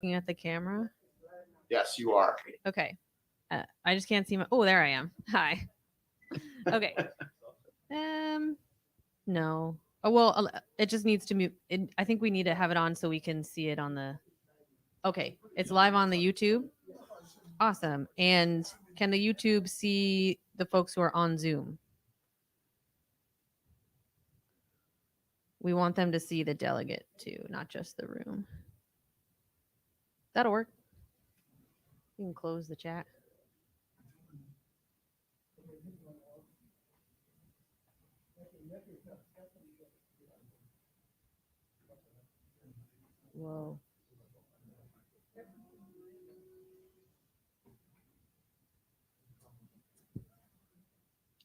Looking at the camera. Yes, you are. Okay. I just can't see my. Oh, there I am. Hi. Okay. No. Oh well, it just needs to mute. I think we need to have it on so we can see it on the. Okay, it's live on the YouTube. Awesome. And can the YouTube see the folks who are on Zoom? We want them to see the delegate too, not just the room. That'll work. You can close the chat. Whoa.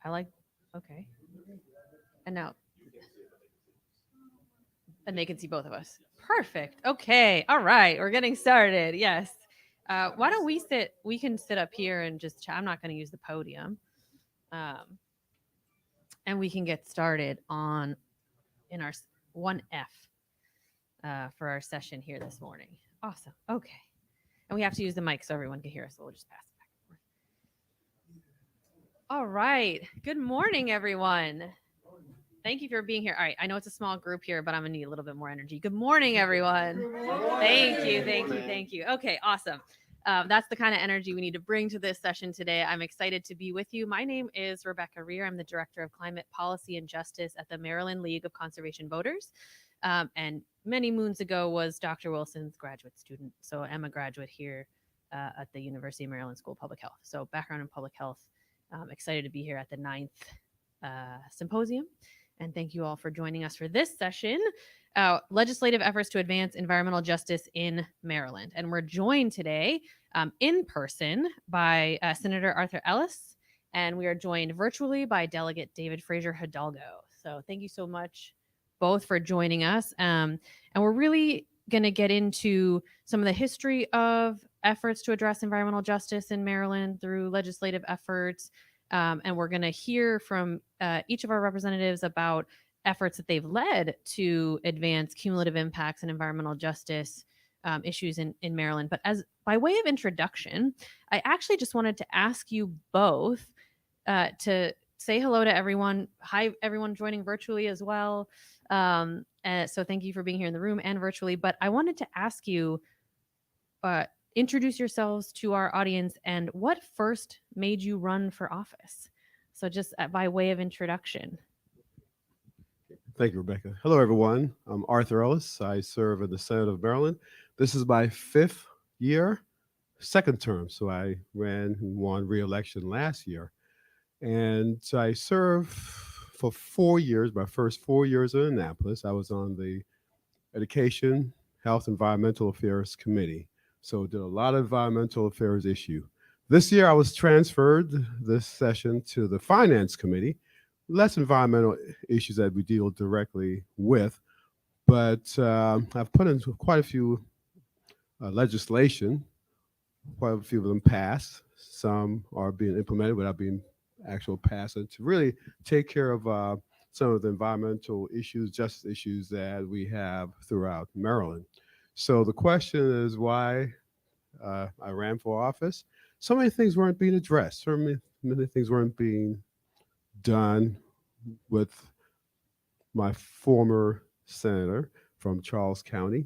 I like, okay. And now, and they can see both of us. Perfect. Okay. All right. We're getting started. Yes. Why don't we sit? We can sit up here and just chat. I'm not going to use the podium. And we can get started on in our 1F for our session here this morning. Awesome. Okay. And we have to use the mic so everyone can hear us. So we'll just pass it back and forth. All right. Good morning, everyone. Thank you for being here. All right. I know it's a small group here, but I'm going to need a little bit more energy. Good morning, everyone. Good morning. Thank you. Thank you. Thank you. Okay. Awesome. That's the kind of energy we need to bring to this session today. I'm excited to be with you. My name is Rebecca Rear. I'm the Director of Climate Policy and Justice at the Maryland League of Conservation Voters. And many moons ago was Dr. Wilson's graduate student. So I'm a graduate here at the University of Maryland School of Public Health. So background in public health. Excited to be here at the 9th symposium. And thank you all for joining us for this session, legislative efforts to advance environmental justice in Maryland. And we're joined today in person by Senator Arthur Ellis, and we are joined virtually by Delegate David Fraser Hidalgo. So thank you so much both for joining us. And we're really going to get into some of the history of efforts to address environmental justice in Maryland through legislative efforts. And we're going to hear from each of our representatives about efforts that they've led to advance cumulative impacts and environmental justice issues in Maryland. But as by way of introduction, I actually just wanted to ask you both to say hello to everyone. Hi, everyone joining virtually as well. So thank you for being here in the room and virtually. But I wanted to ask you, introduce yourselves to our audience and what first made you run for office. So just by way of introduction. Thank you, Rebecca. Hello, everyone. I'm Arthur Ellis. I serve in the Senate of Maryland. This is my 5th year, second term. So I ran and won re-election last year. And so I served for 4 years, my first 4 years in Annapolis. I was on the Education, Health, Environmental Affairs Committee. So did a lot of environmental affairs issue. This year I was transferred this session to the Finance Committee. Less environmental issues that we deal directly with, but I've put in quite a few legislation, quite a few of them passed. Some are being implemented without being actual passed, and to really take care of some of the environmental issues, justice issues that we have throughout Maryland. So the question is why I ran for office. So many things weren't being addressed. So many things weren't being done with my former senator from Charles County.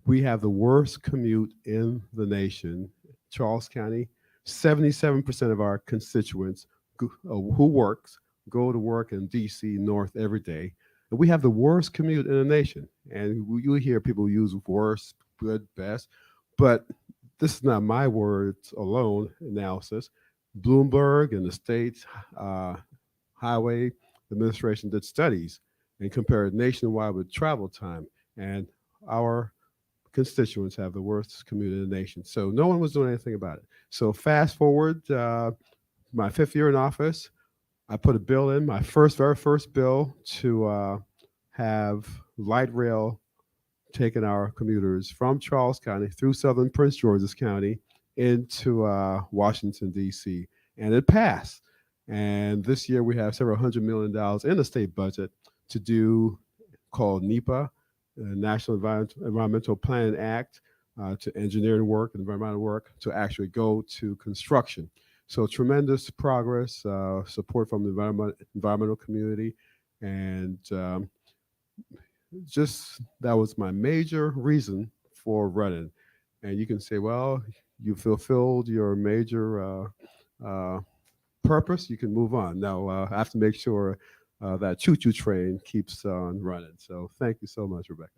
We have the worst commute in the nation. Charles County, 77% of our constituents who works go to work in DC North every day. And we have the worst commute in the nation. And you hear people use worst, good, best, but this is not my words alone analysis. Bloomberg and the state highway administration did studies and compared nationwide with travel time. And our constituents have the worst commute in the nation. So no one was doing anything about it. So fast forward, my 5th year in office, I put a bill in, my very first bill to have light rail taking our commuters from Charles County through southern Prince George's County into Washington, D.C. And it passed. And this year we have several $100 million in the state budget to do called NEPA, National Environmental Planning Act, to engineering work, environmental work, to actually go to construction. So tremendous progress, support from the environmental community, and just that was my major reason for running. And you can say, well, you fulfilled your major uh, purpose. You can move on. Now I have to make sure that choo-choo train keeps on running. So thank you so much, Rebecca.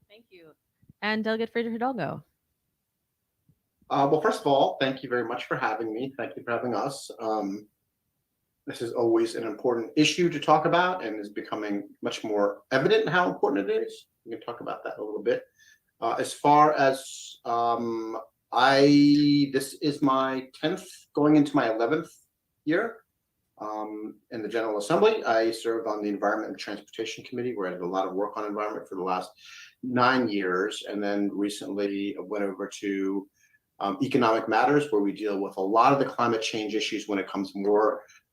Thank you. And Delegate Friedrich Hidalgo. Well, first of all, thank you very much for having me. Thank you for having us. This is always an important issue to talk about and is becoming much more evident in how important it is. We can talk about that a little bit. As far as this is my 10th, going into my 11th year in the General Assembly. I served on the Environment and Transportation Committee, where I did a lot of work on environment for the last 9 years, and then recently went over to Economic Matters, where we deal with a lot of the climate change issues when it comes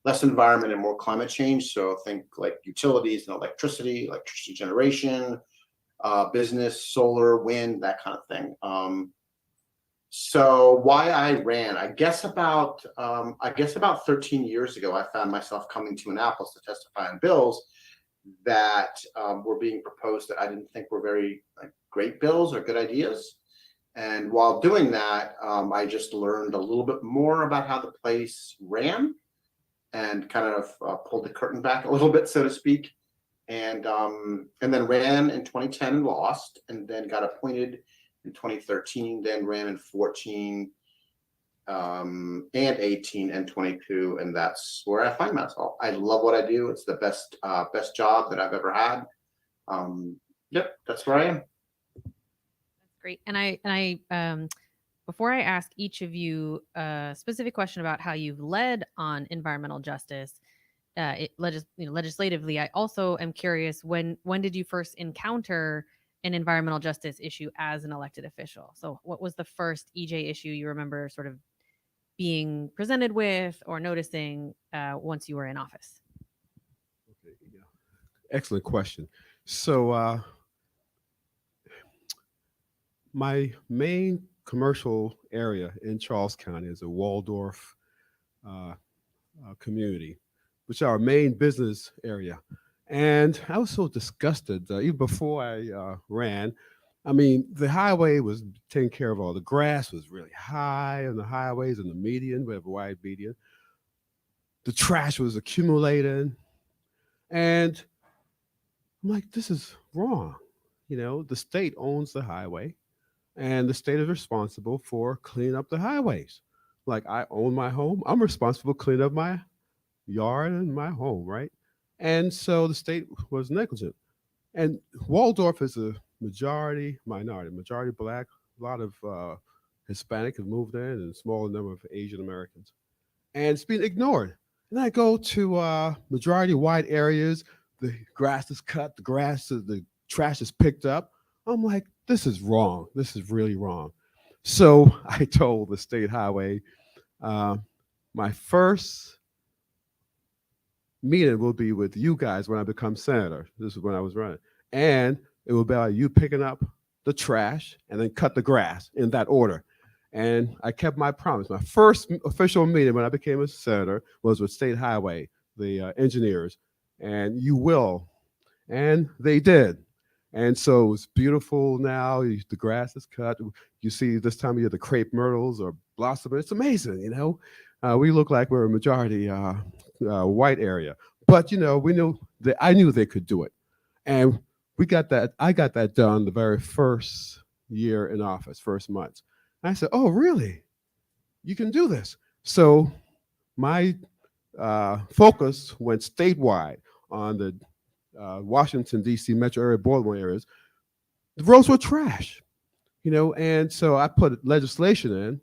less environment and more climate change. So think like utilities and electricity generation, business, solar, wind, that kind of thing. So why I ran, I guess about 13 years ago, I found myself coming to Annapolis to testify on bills that were being proposed that I didn't think were very great bills or good ideas. And while doing that, I just learned a little bit more about how the place ran, and kind of pulled the curtain back a little bit, so to speak. And then ran in 2010 and lost, and then got appointed in 2013, then ran in 14 and 18 and 22, and that's where I find myself. I love what I do. It's the best job that I've ever had. Yep, that's where I am. That's great. And I before I ask each of you a specific question about how you've led on environmental justice, legislatively, I also am curious, when did you first encounter an environmental justice issue as an elected official? So what was the first EJ issue you remember sort of being presented with or noticing once you were in office? Okay, yeah. Excellent question. So my main commercial area in Charles County is a Waldorf community, which is our main business area. And I was so disgusted, even before I ran. I mean, the highway was taking care of all. The grass was really high on the highways and the median, we have a wide median. The trash was accumulating. And I'm like, this is wrong. You know, the state owns the highway, and the state is responsible for cleaning up the highways. Like, I own my home, I'm responsible for cleaning up my yard and my home, right? And so the state was negligent. And Waldorf is a majority black, a lot of Hispanic have moved in, and a small number of Asian Americans. And it's being ignored. And I go to majority white areas, the grass is cut, the trash is picked up. I'm like, this is wrong. This is really wrong. So I told the state highway, my first meeting will be with you guys when I become senator. This is when I was running. And it will be about you picking up the trash and then cut the grass in that order. And I kept my promise. My first official meeting when I became a senator was with State Highway, the engineers, and you will. And they did. And so it's beautiful now. The grass is cut. You see this time of year the crepe myrtles are blossoming. It's amazing, you know. We look like we're a majority white area. But, you know, we knew that I knew they could do it. And we got that. I got that done the very first year in office, first month. And I said, oh, really? You can do this. So my focus went statewide on the Washington, D.C. metro area, Baltimore areas. The roads were trash, you know, and so I put legislation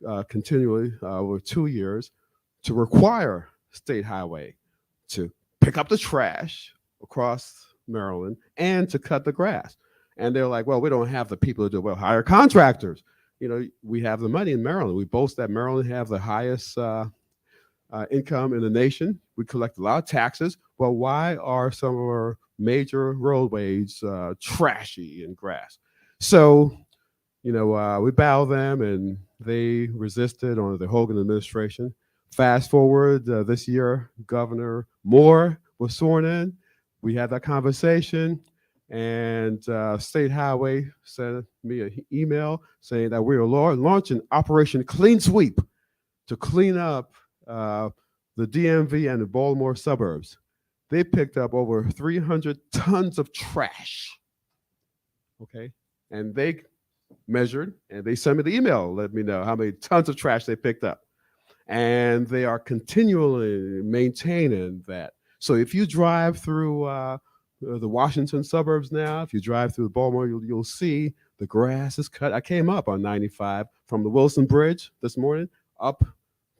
in continually over 2 years to require State Highway to pick up the trash across Maryland and to cut the grass. And they're like, well, we don't have the people to do it. Well, hire contractors. You know, we have the money in Maryland. We boast that Maryland have the highest income in the nation. We collect a lot of taxes. Well, why are some of our major roadways trashy and grass? So, we battled them and they resisted under the Hogan administration. Fast forward this year, Governor Moore was sworn in. We had that conversation, and State Highway sent me an email saying that we are launching Operation Clean Sweep to clean up the DMV and the Baltimore suburbs. They picked up over 300 tons of trash. Okay. And they measured and they sent me the email, let me know how many tons of trash they picked up. And they are continually maintaining that. So if you drive through the Washington suburbs now, if you drive through Baltimore, you'll see the grass is cut. I came up on 95 from the Wilson Bridge this morning up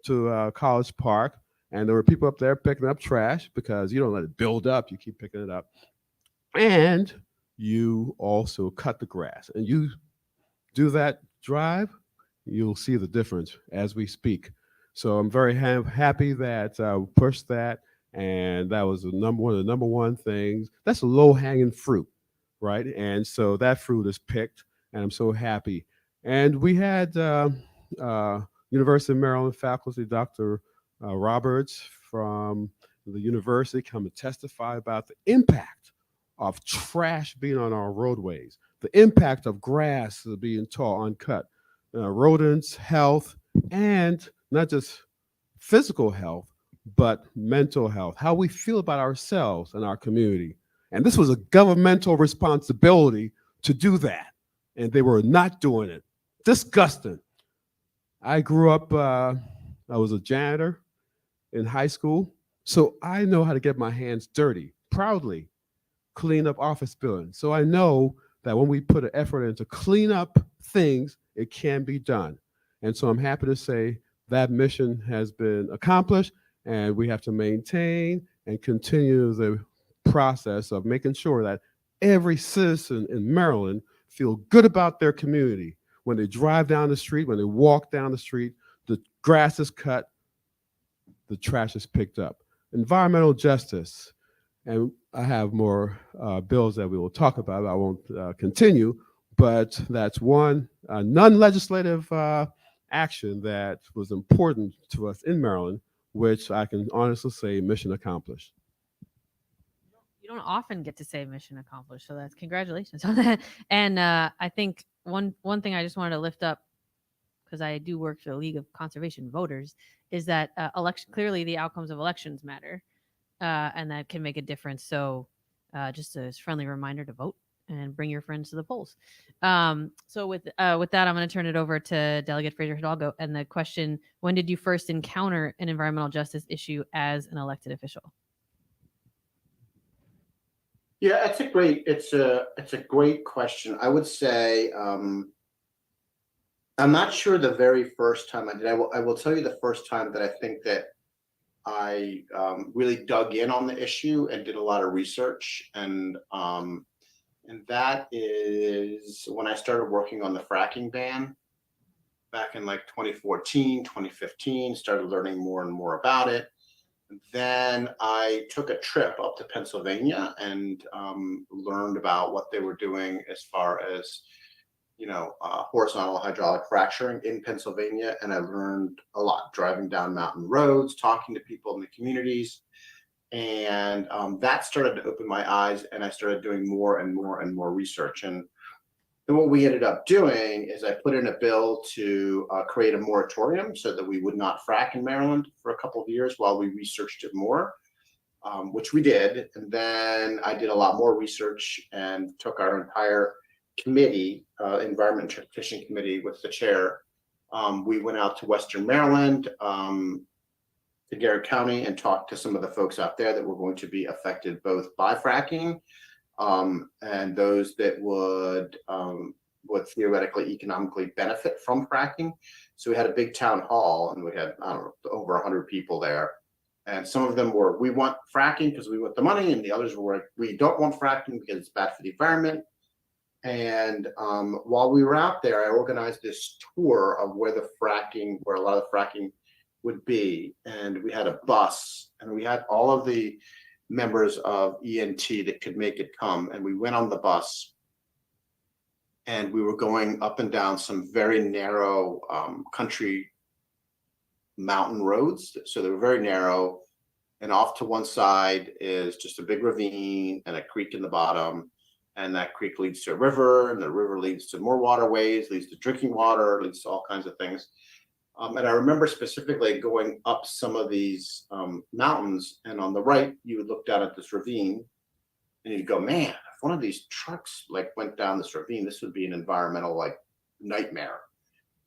to College Park, and there were people up there picking up trash because you don't let it build up, you keep picking it up. And you also cut the grass. And you do that drive, you'll see the difference as we speak. So I'm very happy that we pushed that, and that was one of the number one things. That's a low hanging fruit, right? And so that fruit is picked, and I'm so happy. And we had University of Maryland faculty, Dr. Roberts from the university, come and testify about the impact of trash being on our roadways, the impact of grass being tall, uncut, rodents, health, and not just physical health, but mental health, how we feel about ourselves and our community. And this was a governmental responsibility to do that. And they were not doing it. Disgusting. I grew up, I was a janitor in high school, so I know how to get my hands dirty, proudly clean up office buildings. So I know that when we put an effort in to clean up things, it can be done. And so I'm happy to say that mission has been accomplished, and we have to maintain and continue the process of making sure that every citizen in Maryland feel good about their community. When they drive down the street, when they walk down the street, the grass is cut, the trash is picked up. Environmental justice, and I have more bills that we will talk about. I won't continue, but that's one non-legislative action that was important to us in Maryland, which I can honestly say mission accomplished. You don't often get to say mission accomplished, so that's congratulations on that. And I think one thing I just wanted to lift up, because I do work for the League of Conservation Voters, is that election clearly the outcomes of elections matter, and that can make a difference. So just a friendly reminder to vote and bring your friends to the polls. So with that, I'm going to turn it over to Delegate Fraser Hidalgo. And the question: when did you first encounter an environmental justice issue as an elected official? Yeah, it's a great question. I would say I'm not sure the very first time I did. I will tell you the first time that I think that I really dug in on the issue and did a lot of research, and that is when I started working on the fracking ban back in like 2014, 2015, started learning more and more about it. Then I took a trip up to Pennsylvania and learned about what they were doing as far as, horizontal hydraulic fracturing in Pennsylvania. And I learned a lot driving down mountain roads, talking to people in the communities. And that started to open my eyes, and I started doing more and more and more research. And then what we ended up doing is I put in a bill to create a moratorium so that we would not frack in Maryland for a couple of years while we researched it more, which we did. And then I did a lot more research and took our entire committee, Environment and Transportation Committee with the chair. We went out to Western Maryland, to Garrett County, and talked to some of the folks out there that were going to be affected both by fracking and those that would theoretically economically benefit from fracking. So we had a big town hall, and we had, I don't know, over 100 people there. And some of them were, we want fracking because we want the money, and the others were, we don't want fracking because it's bad for the environment. And while we were out there, I organized this tour of where a lot of fracking would be. And we had a bus, and we had all of the members of ENT that could make it come, and we went on the bus, and we were going up and down some very narrow country mountain roads. So they were very narrow, and off to one side is just a big ravine and a creek in the bottom. And that creek leads to a river, and the river leads to more waterways, leads to drinking water, leads to all kinds of things. And I remember specifically going up some of these mountains, and on the right, you would look down at this ravine, and you'd go, man, if one of these trucks like went down this ravine, this would be an environmental like nightmare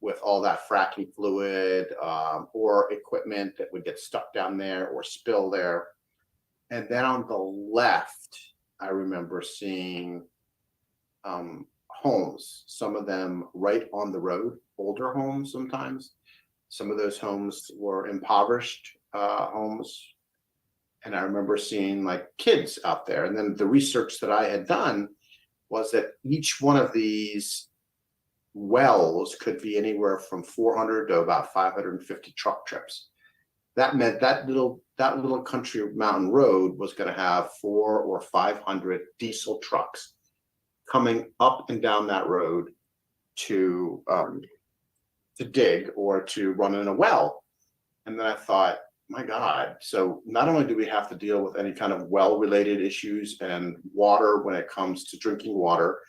with all that fracking fluid or equipment that would get stuck down there or spill there. And then on the left, I remember seeing homes, some of them right on the road, older homes sometimes. Some of those homes were impoverished homes. And I remember seeing like kids out there. And then the research that I had done was that each one of these wells could be anywhere from 400 to about 550 truck trips. That meant that little country mountain road was going to have 400 or 500 diesel trucks coming up and down that road to dig or to run in a well. And then I thought, my God, so not only do we have to deal with any kind of well-related issues and water when it comes to drinking water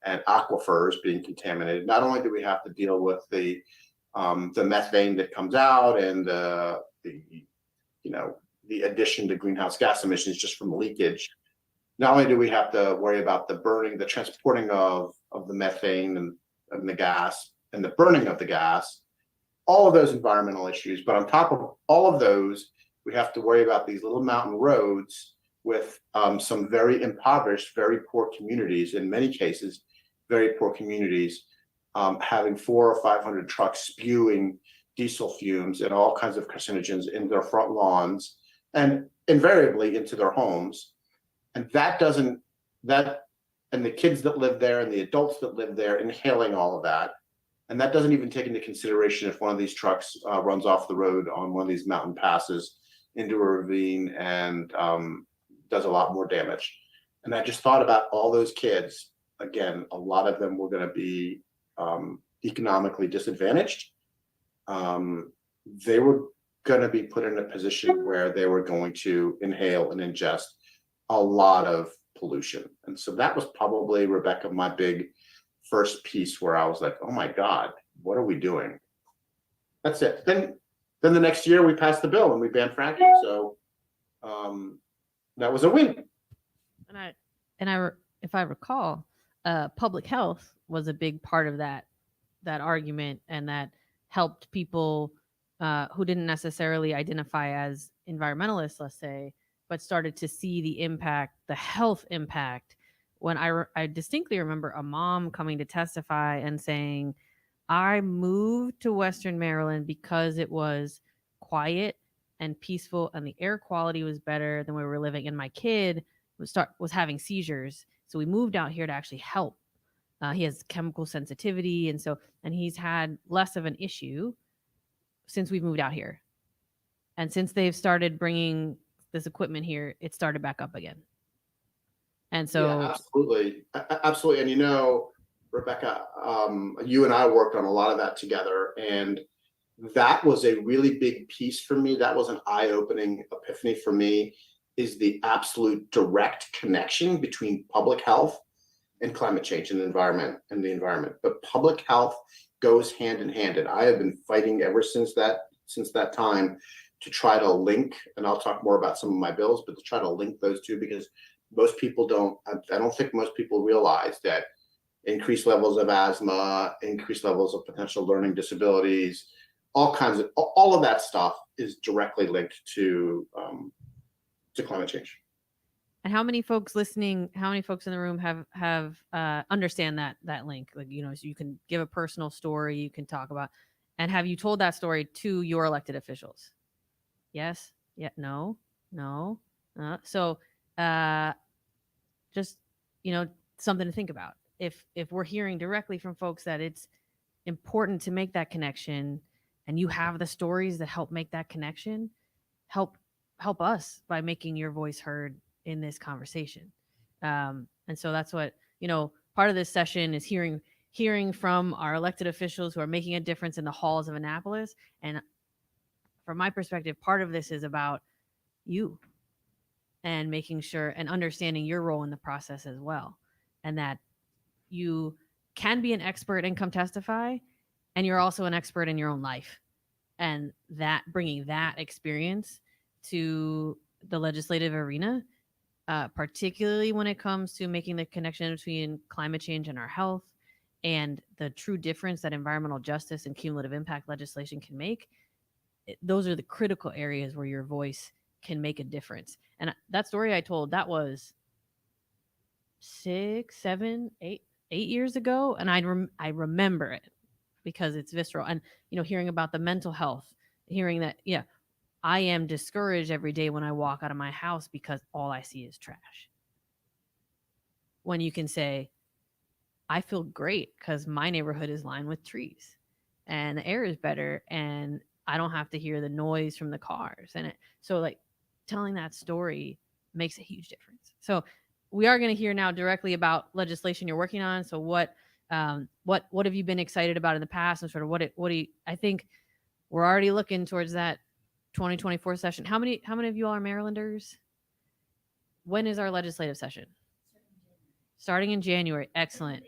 and aquifers being contaminated, not only do we have to deal with the methane that comes out and the addition to greenhouse gas emissions just from leakage. Not only do we have to worry about the transporting of the methane and the gas and the burning of the gas, all of those environmental issues. But on top of all of those, we have to worry about these little mountain roads with some very impoverished, very poor communities, in many cases, very poor communities, having 400 or 500 trucks spewing diesel fumes and all kinds of carcinogens in their front lawns and invariably into their homes. And and the kids that live there and the adults that live there inhaling all of that. And that doesn't even take into consideration if one of these trucks runs off the road on one of these mountain passes into a ravine and does a lot more damage. And I just thought about all those kids. Again, a lot of them were going to be economically disadvantaged. They were going to be put in a position where they were going to inhale and ingest a lot of pollution. And so that was probably, Rebecca, my big first piece where I was like, oh my God, what are we doing? That's it. Then the next year we passed the bill and we banned fracking. So that was a win. If I recall, public health was a big part of that argument, and that helped people who didn't necessarily identify as environmentalists, let's say, but started to see the impact, the health impact. When I distinctly remember a mom coming to testify and saying, I moved to Western Maryland because it was quiet and peaceful and the air quality was better than where we were living. And my kid was having seizures. So we moved out here to actually help. He has chemical sensitivity. And he's had less of an issue since we've moved out here. And since they've started bringing this equipment here, it started back up again. And so, yeah, absolutely. And Rebecca, you and I worked on a lot of that together, and that was a really big piece for me. That was an eye-opening epiphany for me, is the absolute direct connection between public health and climate change and the environment. But public health goes hand in hand, and I have been fighting ever since that time to try to link, and I'll talk more about some of my bills, but to try to link those two, because most people I don't think most people realize that increased levels of asthma, increased levels of potential learning disabilities, all of that stuff is directly linked to climate change. And how many folks listening, how many folks in the room have understand that link? Like, so you can give a personal story, you can talk about, and have you told that story to your elected officials? Yes? Yeah? No? So just, something to think about. If we're hearing directly from folks that it's important to make that connection, and you have the stories that help make that connection, help us by making your voice heard in this conversation. And so that's what, part of this session is hearing hearing from our elected officials who are making a difference in the halls of Annapolis. And from my perspective, part of this is about you and making sure and understanding your role in the process as well. And that you can be an expert and come testify, and you're also an expert in your own life. And that bringing that experience to the legislative arena, particularly when it comes to making the connection between climate change and our health and the true difference that environmental justice and cumulative impact legislation can make, those are the critical areas where your voice can make a difference. And that story I told, that was 6, 7, 8 years ago, and I remember it because it's visceral. And hearing about the mental health, hearing that, yeah, I am discouraged every day when I walk out of my house because all I see is trash. When you can say, I feel great because my neighborhood is lined with trees and the air is better and I don't have to hear the noise from the cars. And so like telling that story makes a huge difference. So we are going to hear now directly about legislation you're working on. So what have you been excited about in the past, and sort of what do you, I think we're already looking towards that 2024 session. How many of you all are Marylanders? When is our legislative session? Starting in January. Excellent.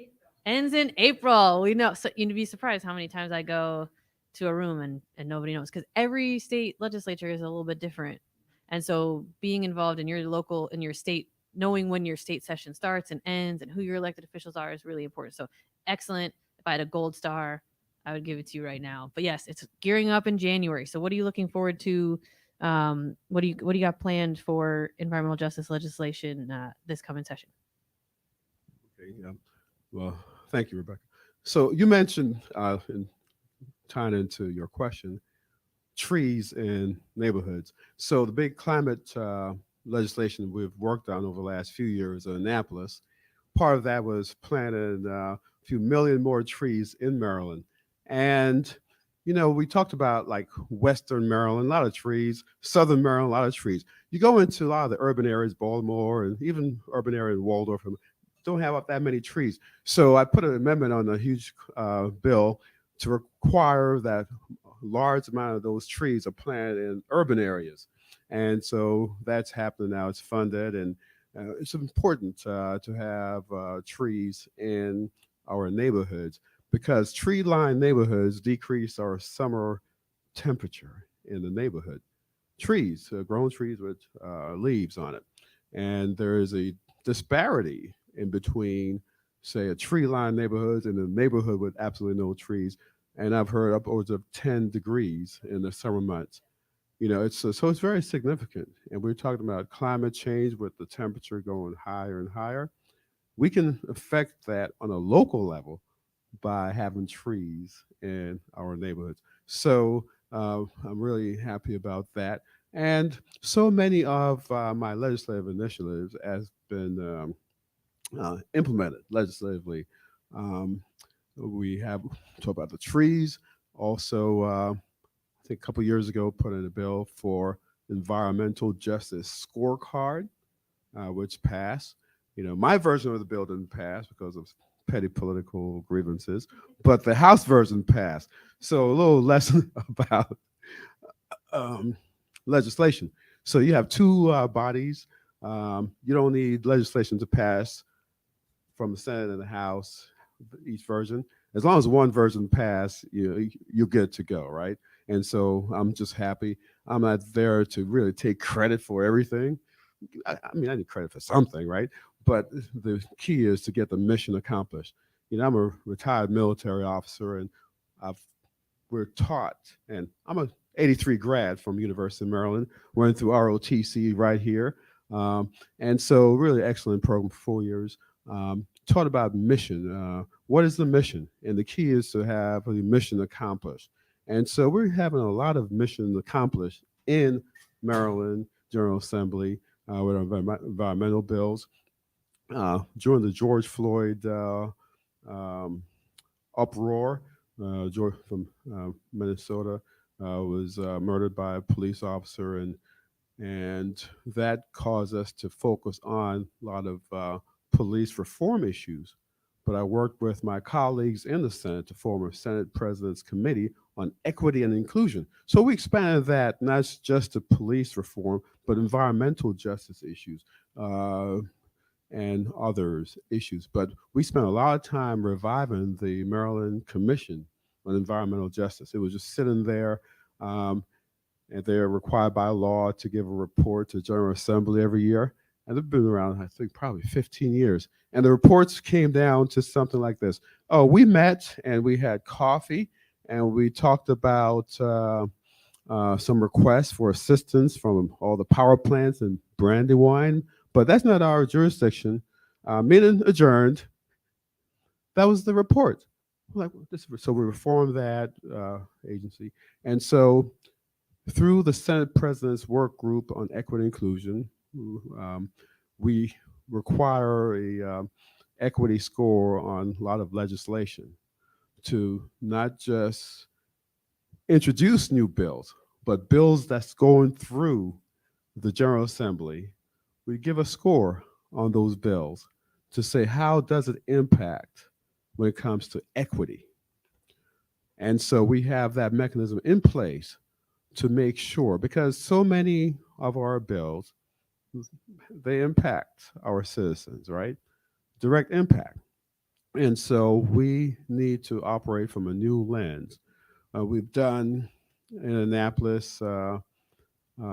Ends in April. We know. So you'd be surprised how many times I go to a room and nobody knows, because every state legislature is a little bit different. And so being involved in your state, knowing when your state session starts and ends and who your elected officials are is really important. So excellent. If I had a gold star, I would give it to you right now. But yes, it's gearing up in January. So what are you looking forward to? What do you got planned for environmental justice legislation this coming session? Okay, yeah. Well, thank you, Rebecca. So you mentioned, in tying into your question, trees in neighborhoods. So the big climate legislation we've worked on over the last few years in Annapolis, part of that was planting a few million more trees in Maryland. And we talked about like Western Maryland, a lot of trees, Southern Maryland, a lot of trees. You go into a lot of the urban areas, Baltimore, and even urban area in Waldorf, don't have that many trees. So I put an amendment on a huge bill to require that a large amount of those trees are planted in urban areas. And so that's happening now. It's funded, and it's important to have trees in our neighborhoods, because tree-lined neighborhoods decrease our summer temperature in the neighborhood. Trees, grown trees with leaves on it. And there is a disparity in between, say, a tree-lined neighborhood and a neighborhood with absolutely no trees. And I've heard upwards of 10 degrees in the summer months. So it's very significant. And we're talking about climate change with the temperature going higher and higher. We can affect that on a local level by having trees in our neighborhoods. So I'm really happy about that. And so many of my legislative initiatives has been implemented legislatively. We have talked about the trees. Also, I think a couple years ago, put in a bill for environmental justice scorecard, which passed. My version of the bill didn't pass because of petty political grievances, but the House version passed. So a little lesson about legislation. So you have two bodies. You don't need legislation to pass from the Senate and the House, each version. As long as one version pass, you're good to go, right? And so I'm just happy. I'm not there to really take credit for everything. I mean, I need credit for something, right? But the key is to get the mission accomplished. I'm a retired military officer, and we're taught, and I'm a 83 grad from University of Maryland, went through ROTC right here. And so really excellent program for 4 years. Taught about mission. What is the mission? And the key is to have the mission accomplished. And so we're having a lot of missions accomplished in Maryland General Assembly with our environmental bills. During the George Floyd uproar, George from Minnesota was murdered by a police officer, and that caused us to focus on a lot of police reform issues. but I worked with my colleagues in the Senate to form a Senate President's Committee on Equity and Inclusion. So we expanded that not just to police reform, but environmental justice issues and others issues. But we spent a lot of time reviving the Maryland Commission on Environmental Justice. It was just sitting there. And they're required by law to give a report to General Assembly every year. And they've been around, I think, probably 15 years. And the reports came down to something like this. Oh, we met and we had coffee and we talked about some requests for assistance from all the power plants in Brandywine, but that's not our jurisdiction. Meeting adjourned. That was the report. So we reformed that agency. And so through the Senate President's Work Group on Equity and Inclusion, we require a equity score on a lot of legislation to not just introduce new bills, but bills that's going through the General Assembly. We give a score on those bills to say, how does it impact when it comes to equity? And so we have that mechanism in place to make sure, because so many of our bills, they impact our citizens, right? Direct impact. And so we need to operate from a new lens. We've done in Annapolis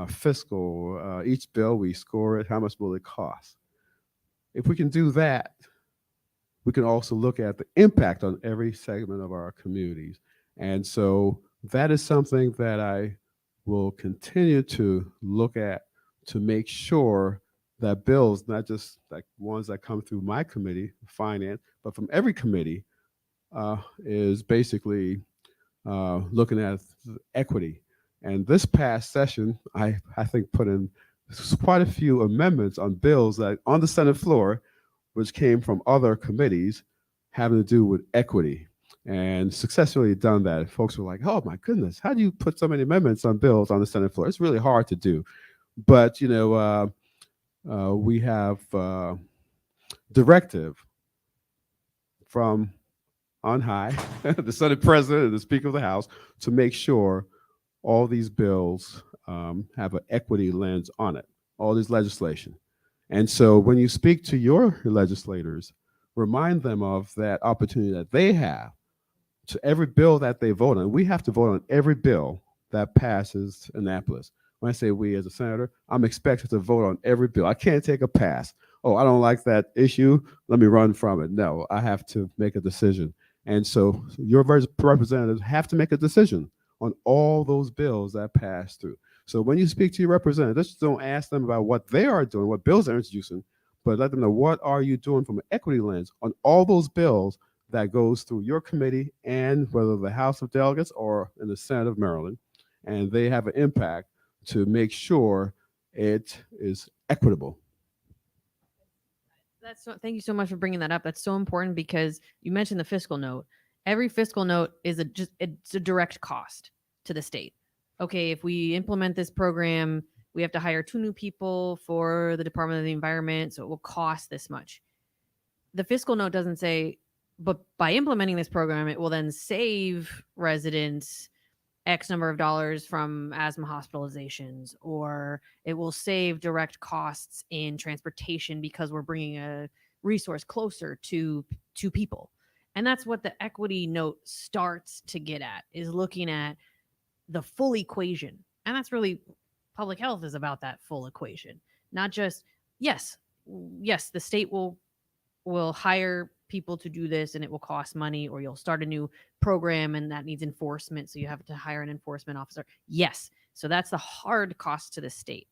fiscal, each bill we score it, how much will it cost? If we can do that, we can also look at the impact on every segment of our communities. And so that is something that I will continue to look at to make sure that bills, not just like ones that come through my committee, finance, but from every committee, is basically looking at equity. And this past session, I think put in quite a few amendments on bills that on the Senate floor, which came from other committees having to do with equity, and successfully done that. Folks were like, oh my goodness, how do you put so many amendments on bills on the Senate floor? It's really hard to do. But, you know, we have directive from on high, the Senate President and the Speaker of the House, to make sure all these bills have an equity lens on it, all this legislation. And so when you speak to your legislators, remind them of that opportunity that they have to every bill that they vote on. We have to vote on every bill that passes Annapolis. When I say we as a senator, I'm expected to vote on every bill. I can't take a pass. Oh, I don't like that issue, let me run from it. No, I have to make a decision. And so your representatives have to make a decision on all those bills that pass through. So when you speak to your representatives, just don't ask them about what they are doing, what bills they're introducing, but let them know what are you doing from an equity lens on all those bills that goes through your committee and whether the House of Delegates or in the Senate of Maryland, and they have an impact to make sure it is equitable. Thank you so much for bringing that up. That's so important because you mentioned the fiscal note. Every fiscal note is it's a direct cost to the state. Okay, if we implement this program, we have to hire 2 new people for the Department of the Environment, so it will cost this much. The fiscal note doesn't say, but by implementing this program, it will then save residents X number of dollars from asthma hospitalizations, or it will save direct costs in transportation because we're bringing a resource closer to people. And that's what the equity note starts to get at, is looking at the full equation. And that's really, public health is about that full equation, not just, yes, the state will hire people to do this and it will cost money, or you'll start a new program and that needs enforcement, so you have to hire an enforcement officer. Yes, so that's the hard cost to the state.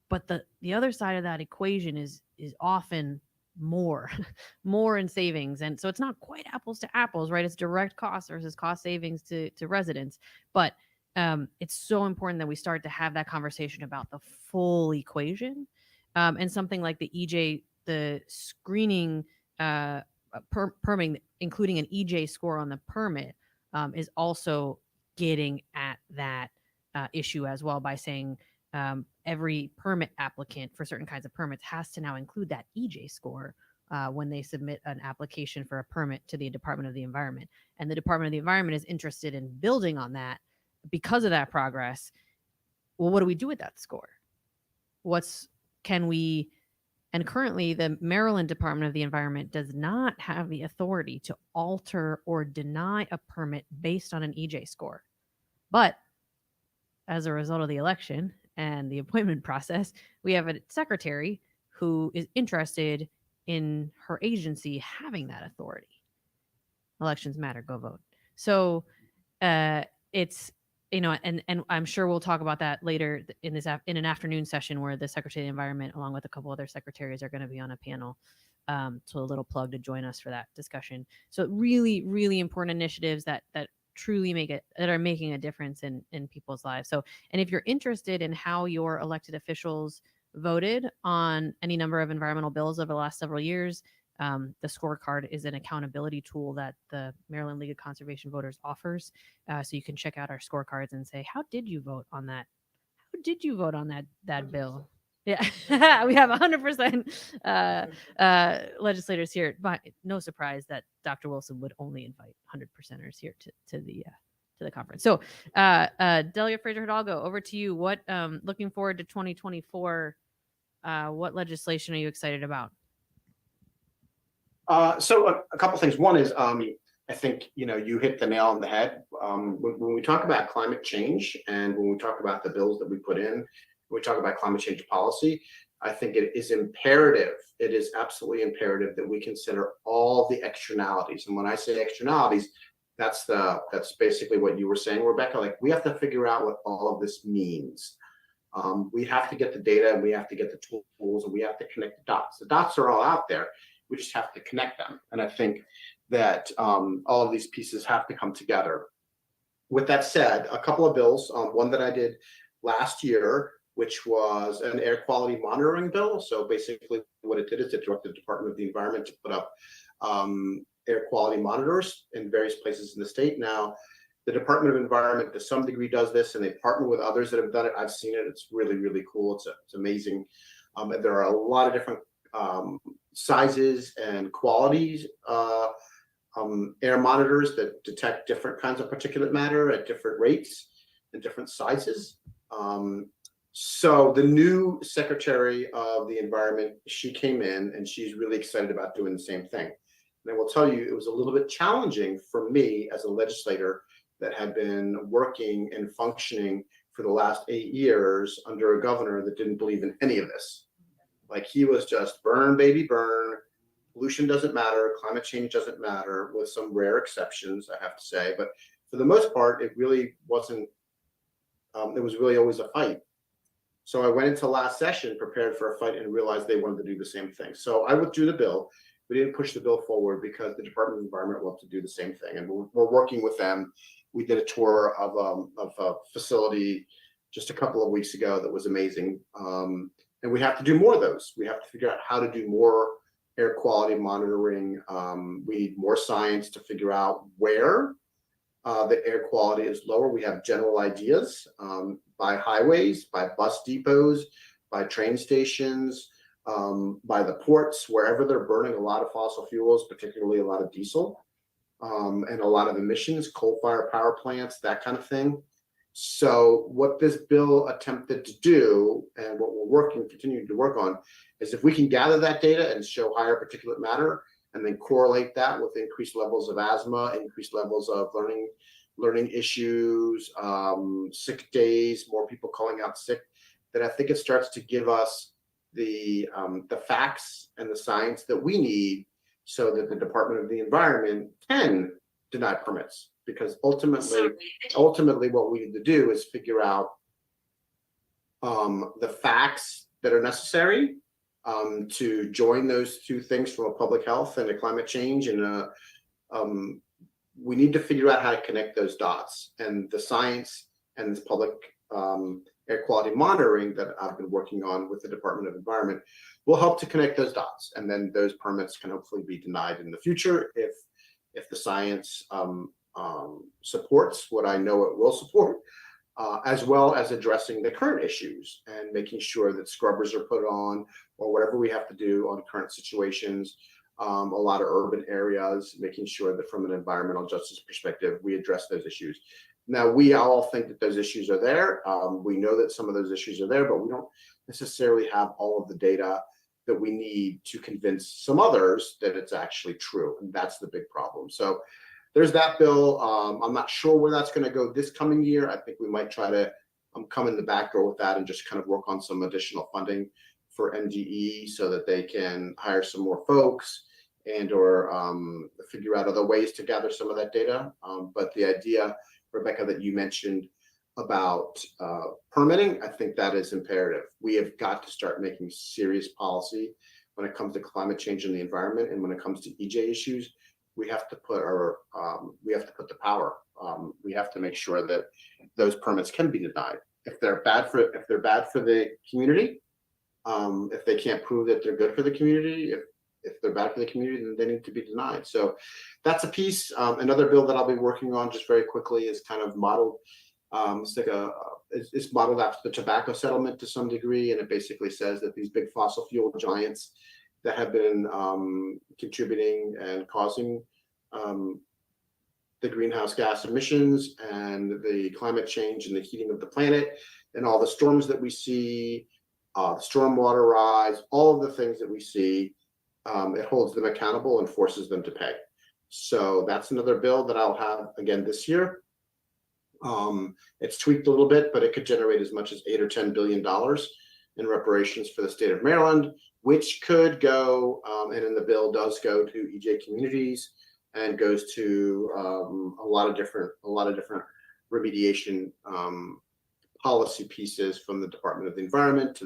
But the other side of that equation is often more in savings. And so it's not quite apples to apples, right? It's direct cost versus cost savings to residents. But it's so important that we start to have that conversation about the full equation. And something like the EJ, the screening permitting, including an EJ score on the permit, is also getting at that issue as well, by saying every permit applicant for certain kinds of permits has to now include that EJ score when they submit an application for a permit to the Department of the Environment. And the Department of the Environment is interested in building on that because of that progress. Well, what do we do with that score? And currently the Maryland Department of the Environment does not have the authority to alter or deny a permit based on an EJ score. But as a result of the election and the appointment process, we have a secretary who is interested in her agency having that authority. Elections matter, go vote. So it's, and I'm sure we'll talk about that later in in an afternoon session where the Secretary of the Environment, along with a couple other secretaries, are going to be on a panel. So a little plug to join us for that discussion. So really, really important initiatives that truly are making a difference in people's lives. So, and if you're interested in how your elected officials voted on any number of environmental bills over the last several years, the scorecard is an accountability tool that the Maryland League of Conservation Voters offers. So you can check out our scorecards and say, how did you vote on that? How did you vote on that bill? Yeah, we have 100% legislators here. But no surprise that Dr. Wilson would only invite 100%ers here to the conference. So, Delia Fraser Hidalgo, over to you. What looking forward to 2024? What legislation are you excited about? So a couple things. One is, I think, you hit the nail on the head. When we talk about climate change and when we talk about the bills that we put in, when we talk about climate change policy, I think it is imperative. It is absolutely imperative that we consider all the externalities. And when I say externalities, that's basically what you were saying, Rebecca. Like, we have to figure out what all of this means. We have to get the data, and we have to get the tools, and we have to connect the dots. The dots are all out there. We just have to connect them. And I think that all of these pieces have to come together. With that said, a couple of bills, one that I did last year, which was an air quality monitoring bill. So basically what it did is it directed the Department of the Environment to put up air quality monitors in various places in the state. Now, the Department of Environment to some degree does this, and they partner with others that have done it. I've seen it. It's really, really cool. It's amazing. There are a lot of different sizes and qualities air monitors that detect different kinds of particulate matter at different rates and different sizes. So the new Secretary of the Environment, she came in and she's really excited about doing the same thing. And I will tell you, it was a little bit challenging for me as a legislator that had been working and functioning for the last 8 years under a governor that didn't believe in any of this. Like, he was just burn, baby, burn. Pollution doesn't matter. Climate change doesn't matter, with some rare exceptions, I have to say. But for the most part, it really wasn't, it was really always a fight. So I went into last session prepared for a fight and realized they wanted to do the same thing. So I withdrew the bill. We didn't push the bill forward because the Department of Environment wants to do the same thing. And we're working with them. We did a tour of a facility just a couple of weeks ago that was amazing. And we have to do more of those. We have to figure out how to do more air quality monitoring. We need more science to figure out where the air quality is lower. We have general ideas by highways, by bus depots, by train stations, by the ports, wherever they're burning a lot of fossil fuels, particularly a lot of diesel, and a lot of emissions, coal-fired power plants, that kind of thing. So what this bill attempted to do, and what we're continuing to work on, is if we can gather that data and show higher particulate matter, and then correlate that with increased levels of asthma, increased levels of learning issues, sick days, more people calling out sick, then I think it starts to give us the facts and the science that we need so that the Department of the Environment can deny permits. Because ultimately what we need to do is figure out the facts that are necessary to join those two things from a public health and a climate change. And we need to figure out how to connect those dots. And the science and this public air quality monitoring that I've been working on with the Department of Environment will help to connect those dots. And then those permits can hopefully be denied in the future if the science supports what I know it will support, as well as addressing the current issues and making sure that scrubbers are put on or whatever we have to do on current situations a lot of urban areas, making sure that from an environmental justice perspective, we address those issues. Now, we all think that those issues are there. We know that some of those issues are there, but we don't necessarily have all of the data that we need to convince some others that it's actually true. And that's the big problem. So there's that bill. I'm not sure where that's going to go this coming year. I think we might try to come in the back door with that and just kind of work on some additional funding for MGE so that they can hire some more folks and or figure out other ways to gather some of that data. But the idea, Rebecca, that you mentioned about permitting, I think that is imperative. We have got to start making serious policy when it comes to climate change and the environment, and when it comes to EJ issues. We have to put the power. We have to make sure that those permits can be denied if they're bad for the community. If they can't prove that they're good for the community, if they're bad for the community, then they need to be denied. So that's a piece. Another bill that I'll be working on just very quickly is kind of modeled. It's modeled after the tobacco settlement to some degree, and it basically says that these big fossil fuel giants that have been contributing and causing the greenhouse gas emissions and the climate change and the heating of the planet and all the storms that we see, stormwater rise, all of the things that we see, it holds them accountable and forces them to pay. So that's another bill that I'll have again this year. It's tweaked a little bit, but it could generate as much as $8 or $10 billion in reparations for the state of Maryland, which could go, and in the bill does go to EJ communities and goes to a lot of different remediation policy pieces, from the Department of the Environment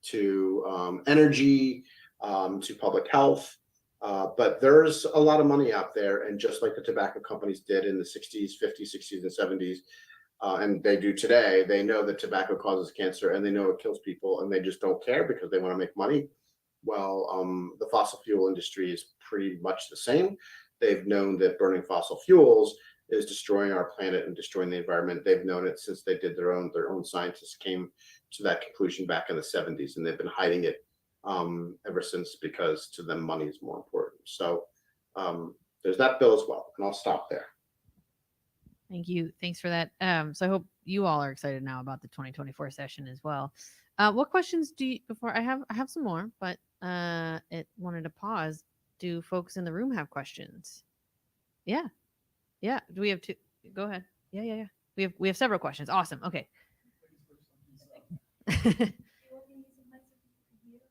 to energy, to public health. But there's a lot of money out there, and just like the tobacco companies did in the 60s, 50s, 60s, and 70s, and they do today, they know that tobacco causes cancer and they know it kills people, and they just don't care because they want to make money. Well, the fossil fuel industry is pretty much the same. They've known that burning fossil fuels is destroying our planet and destroying the environment. They've known it since they did their own scientists came to that conclusion back in the 70s, and they've been hiding it ever since, because to them money is more important. So there's that bill as well, and I'll stop there. Thank you. Thanks for that. So I hope you all are excited now about the 2024 session as well. What questions do you, before I have some more, but it wanted to pause. Do folks in the room have questions? Yeah. Do we have two? Go ahead. Yeah. We have several questions. Awesome. Okay.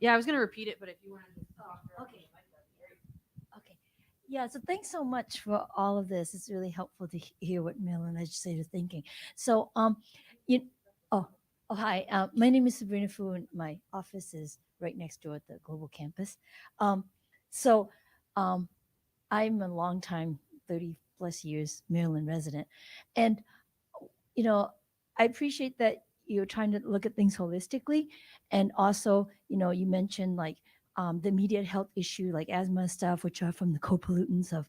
Yeah, I was going to repeat it, but if you want to talk. Okay. Okay. Yeah, so thanks so much for all of this. It's really helpful to hear what Maryland legislators are thinking. So, hi. My name is Sabrina Fu, and my office is right next door at the Global Campus. I'm a long time, 30 plus years Maryland resident. And, I appreciate that you're trying to look at things holistically. And also, you mentioned like the immediate health issue, like asthma stuff, which are from the co-pollutants of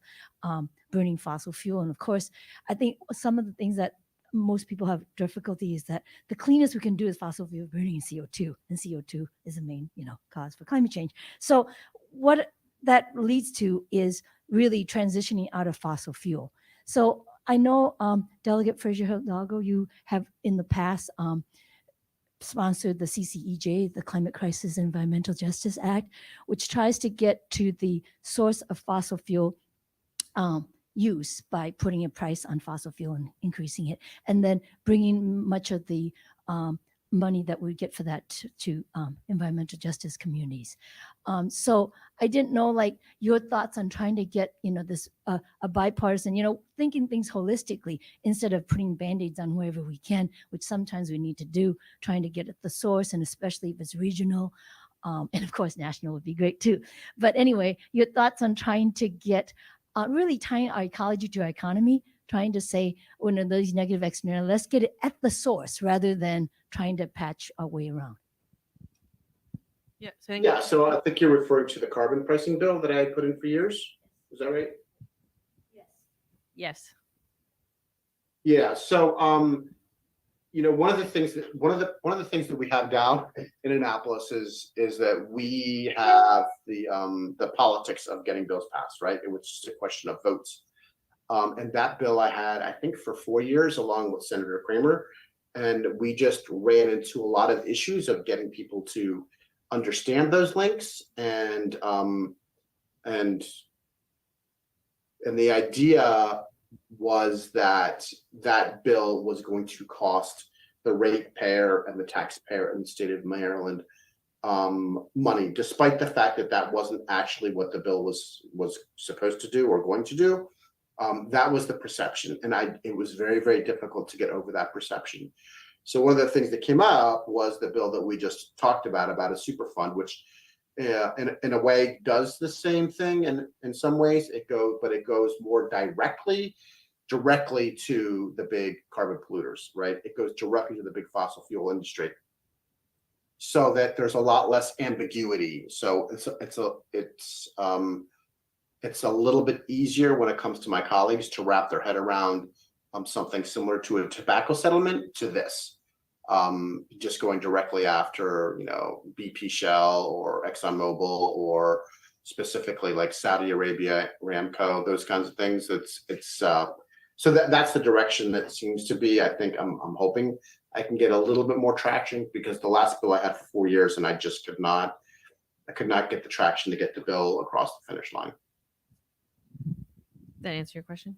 burning fossil fuel. And of course, I think some of the things that most people have difficulty is that the cleanest we can do is fossil fuel burning and CO2. And CO2 is the main, cause for climate change. So what that leads to is really transitioning out of fossil fuel. So I know Delegate Fraser Hidalgo, you have in the past sponsored the CCEJ, the Climate Crisis and Environmental Justice Act, which tries to get to the source of fossil fuel use by putting a price on fossil fuel and increasing it, and then bringing much of the money that we get for that to environmental justice communities. So I didn't know like your thoughts on trying to get, this a bipartisan, thinking things holistically instead of putting Band-Aids on wherever we can, which sometimes we need to do, trying to get at the source, and especially if it's regional. And of course, national would be great too. But anyway, your thoughts on trying to get really tying our ecology to our economy, trying to say, when those negative externalities, let's get it at the source rather than trying to patch our way around. Yeah. So I think you're referring to the carbon pricing bill that I had put in for years. Is that right? Yes. Yeah. So one of the things that we have down in Annapolis is that we have the politics of getting bills passed, right? It was just a question of votes. And that bill I had, I think, for 4 years, along with Senator Kramer, and we just ran into a lot of issues of getting people to understand those links, and the idea was that that bill was going to cost the ratepayer and the taxpayer in the state of Maryland money, despite the fact that that wasn't actually what the bill was supposed to do or going to do. That was the perception, and it was very, very difficult to get over that perception. So one of the things that came up was the bill that we just talked about a super fund, which in a way does the same thing, and in some ways it goes more directly to the big carbon polluters, right? It goes directly to the big fossil fuel industry, so that there's a lot less ambiguity. So it's a little bit easier when it comes to my colleagues to wrap their head around something similar to a tobacco settlement to this. Just going directly after, BP Shell or ExxonMobil, or specifically like Saudi Arabia, Aramco, those kinds of things. So that's the direction that seems to be. I think I'm hoping I can get a little bit more traction, because the last bill I had for 4 years, and I just could not get the traction to get the bill across the finish line. That answer your question?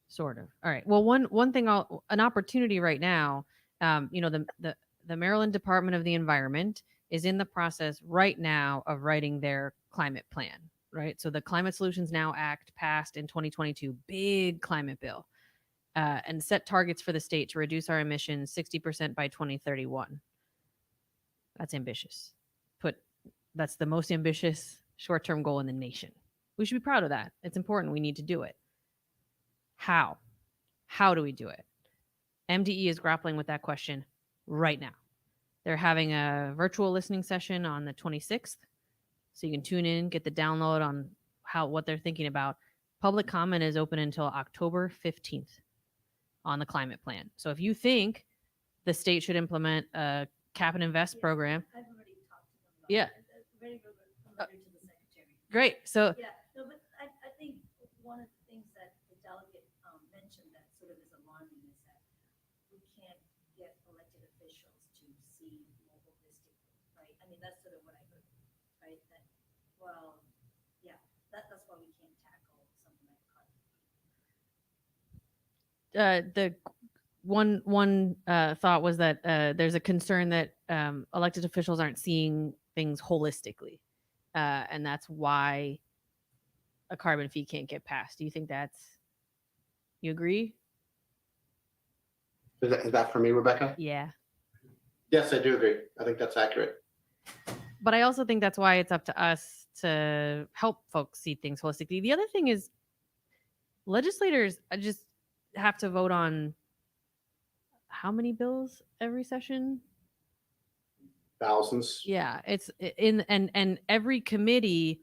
Sort of. All right. Well, one thing, an opportunity right now, the Maryland Department of the Environment is in the process right now of writing their climate plan, right? So the Climate Solutions Now Act passed in 2022, big climate bill, and set targets for the state to reduce our emissions 60% by 2031. That's ambitious. That's the most ambitious short-term goal in the nation. We should be proud of that. It's important. We need to do it. How? How do we do it? MDE is grappling with that question right now. They're having a virtual listening session on the 26th. So you can tune in, get the download on what they're thinking about. Public comment is open until October 15th on the climate plan. So if you think the state should implement a cap and invest program. I've already talked to them about Yeah. it. Very good to the secretary. Great. So Yeah, no, but I think one of the things that the delegate mentioned that sort of is alarming is that we can't get elected officials to see more holistically, right? I mean, that's sort of what I heard, right? That's why we can't tackle something like carbon. the one thought was that there's a concern that elected officials aren't seeing things holistically, and that's why a carbon fee can't get passed. Do you think you agree? Is that for me, Rebecca? Yeah. Yes, I do agree. I think that's accurate. But I also think that's why it's up to us to help folks see things holistically. The other thing is legislators just have to vote on how many bills every session? Thousands. Yeah, it's and every committee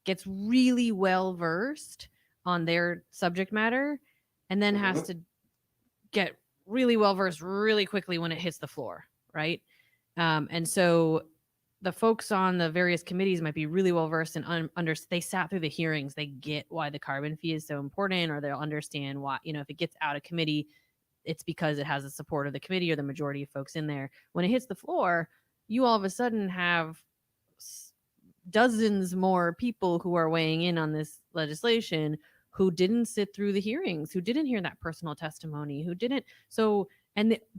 gets really well versed on their subject matter, and then has to get really well versed really quickly when it hits the floor, right? And so the folks on the various committees might be really well versed and they sat through the hearings, they get why the carbon fee is so important, or they'll understand why, if it gets out of committee, it's because it has the support of the committee or the majority of folks in there. When it hits the floor, you all of a sudden have dozens more people who are weighing in on this legislation who didn't sit through the hearings, who didn't hear that personal testimony, who didn't. So,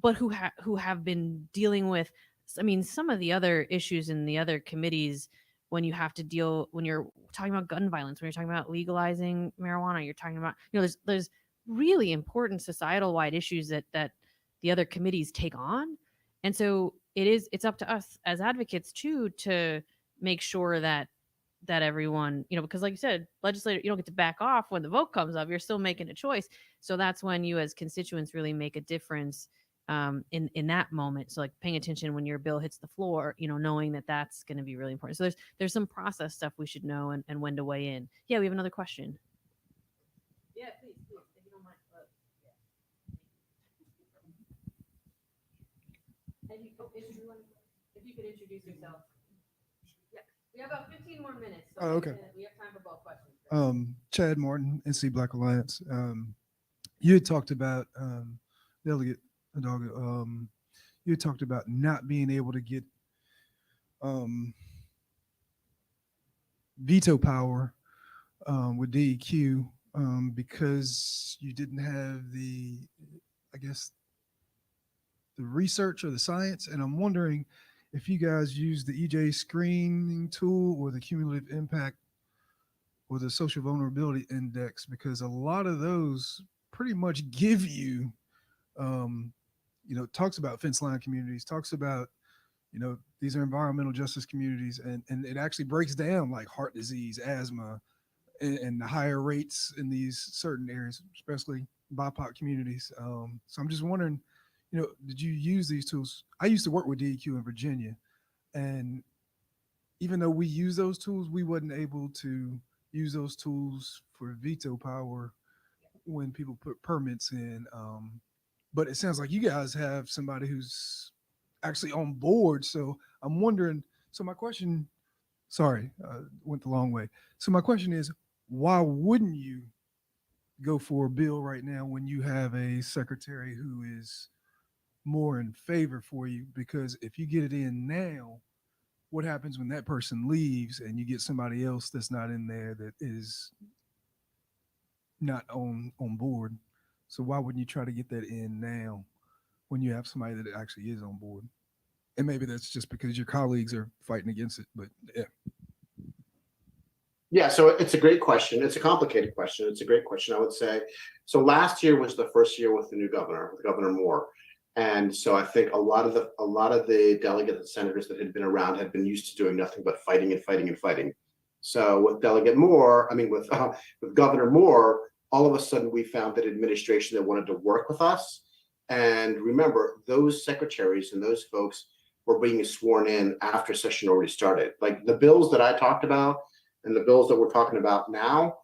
but who have been dealing with, some of the other issues in the other committees, when you're talking about gun violence, when you're talking about legalizing marijuana, you're talking about, there's really important societal wide issues that the other committees take on. And so it's up to us as advocates too, to make sure that everyone, because like you said, legislator, you don't get to back off when the vote comes up, you're still making a choice. So that's when you as constituents really make a difference in that moment. So like paying attention when your bill hits the floor, knowing that that's going to be really important. So there's some process stuff we should know and when to weigh in. Yeah, we have another question. Yeah, please, if you don't mind. If you could introduce yourself. Yeah, we have about 15 more minutes. So Oh, okay. We have time for both questions. Chad Martin, NC Black Alliance. You had talked about Delegate Hidalgo. You had talked about not being able to get veto power with DEQ because you didn't have the, I guess, the research or the science. And I'm wondering if you guys use the EJ screening tool or the cumulative impact or the social vulnerability index, because a lot of those pretty much give you, talks about fence line communities, talks about, these are environmental justice communities, and it actually breaks down like heart disease, asthma, and the higher rates in these certain areas, especially BIPOC communities. So I'm just wondering, did you use these tools? I used to work with DEQ in Virginia, and even though we use those tools, we wasn't able to use those tools for veto power when people put permits in. But it sounds like you guys have somebody who's actually on board. So I'm wondering, so my question, sorry, went the long way. So my question is, why wouldn't you go for a bill right now when you have a secretary who is more in favor for you? Because if you get it in now, what happens when that person leaves and you get somebody else that's not in there that is not on board? So why wouldn't you try to get that in now when you have somebody that actually is on board? And maybe that's just because your colleagues are fighting against it, but yeah. Yeah, so it's a great question. It's a complicated question. It's a great question, I would say. So last year was the first year with the new governor, with Governor Moore. And so I think a lot of the delegates and senators that had been around had been used to doing nothing but fighting and fighting and fighting. So with with Governor Moore, all of a sudden we found that administration that wanted to work with us. And remember, those secretaries and those folks were being sworn in after session already started. Like the bills that I talked about and the bills that we're talking about now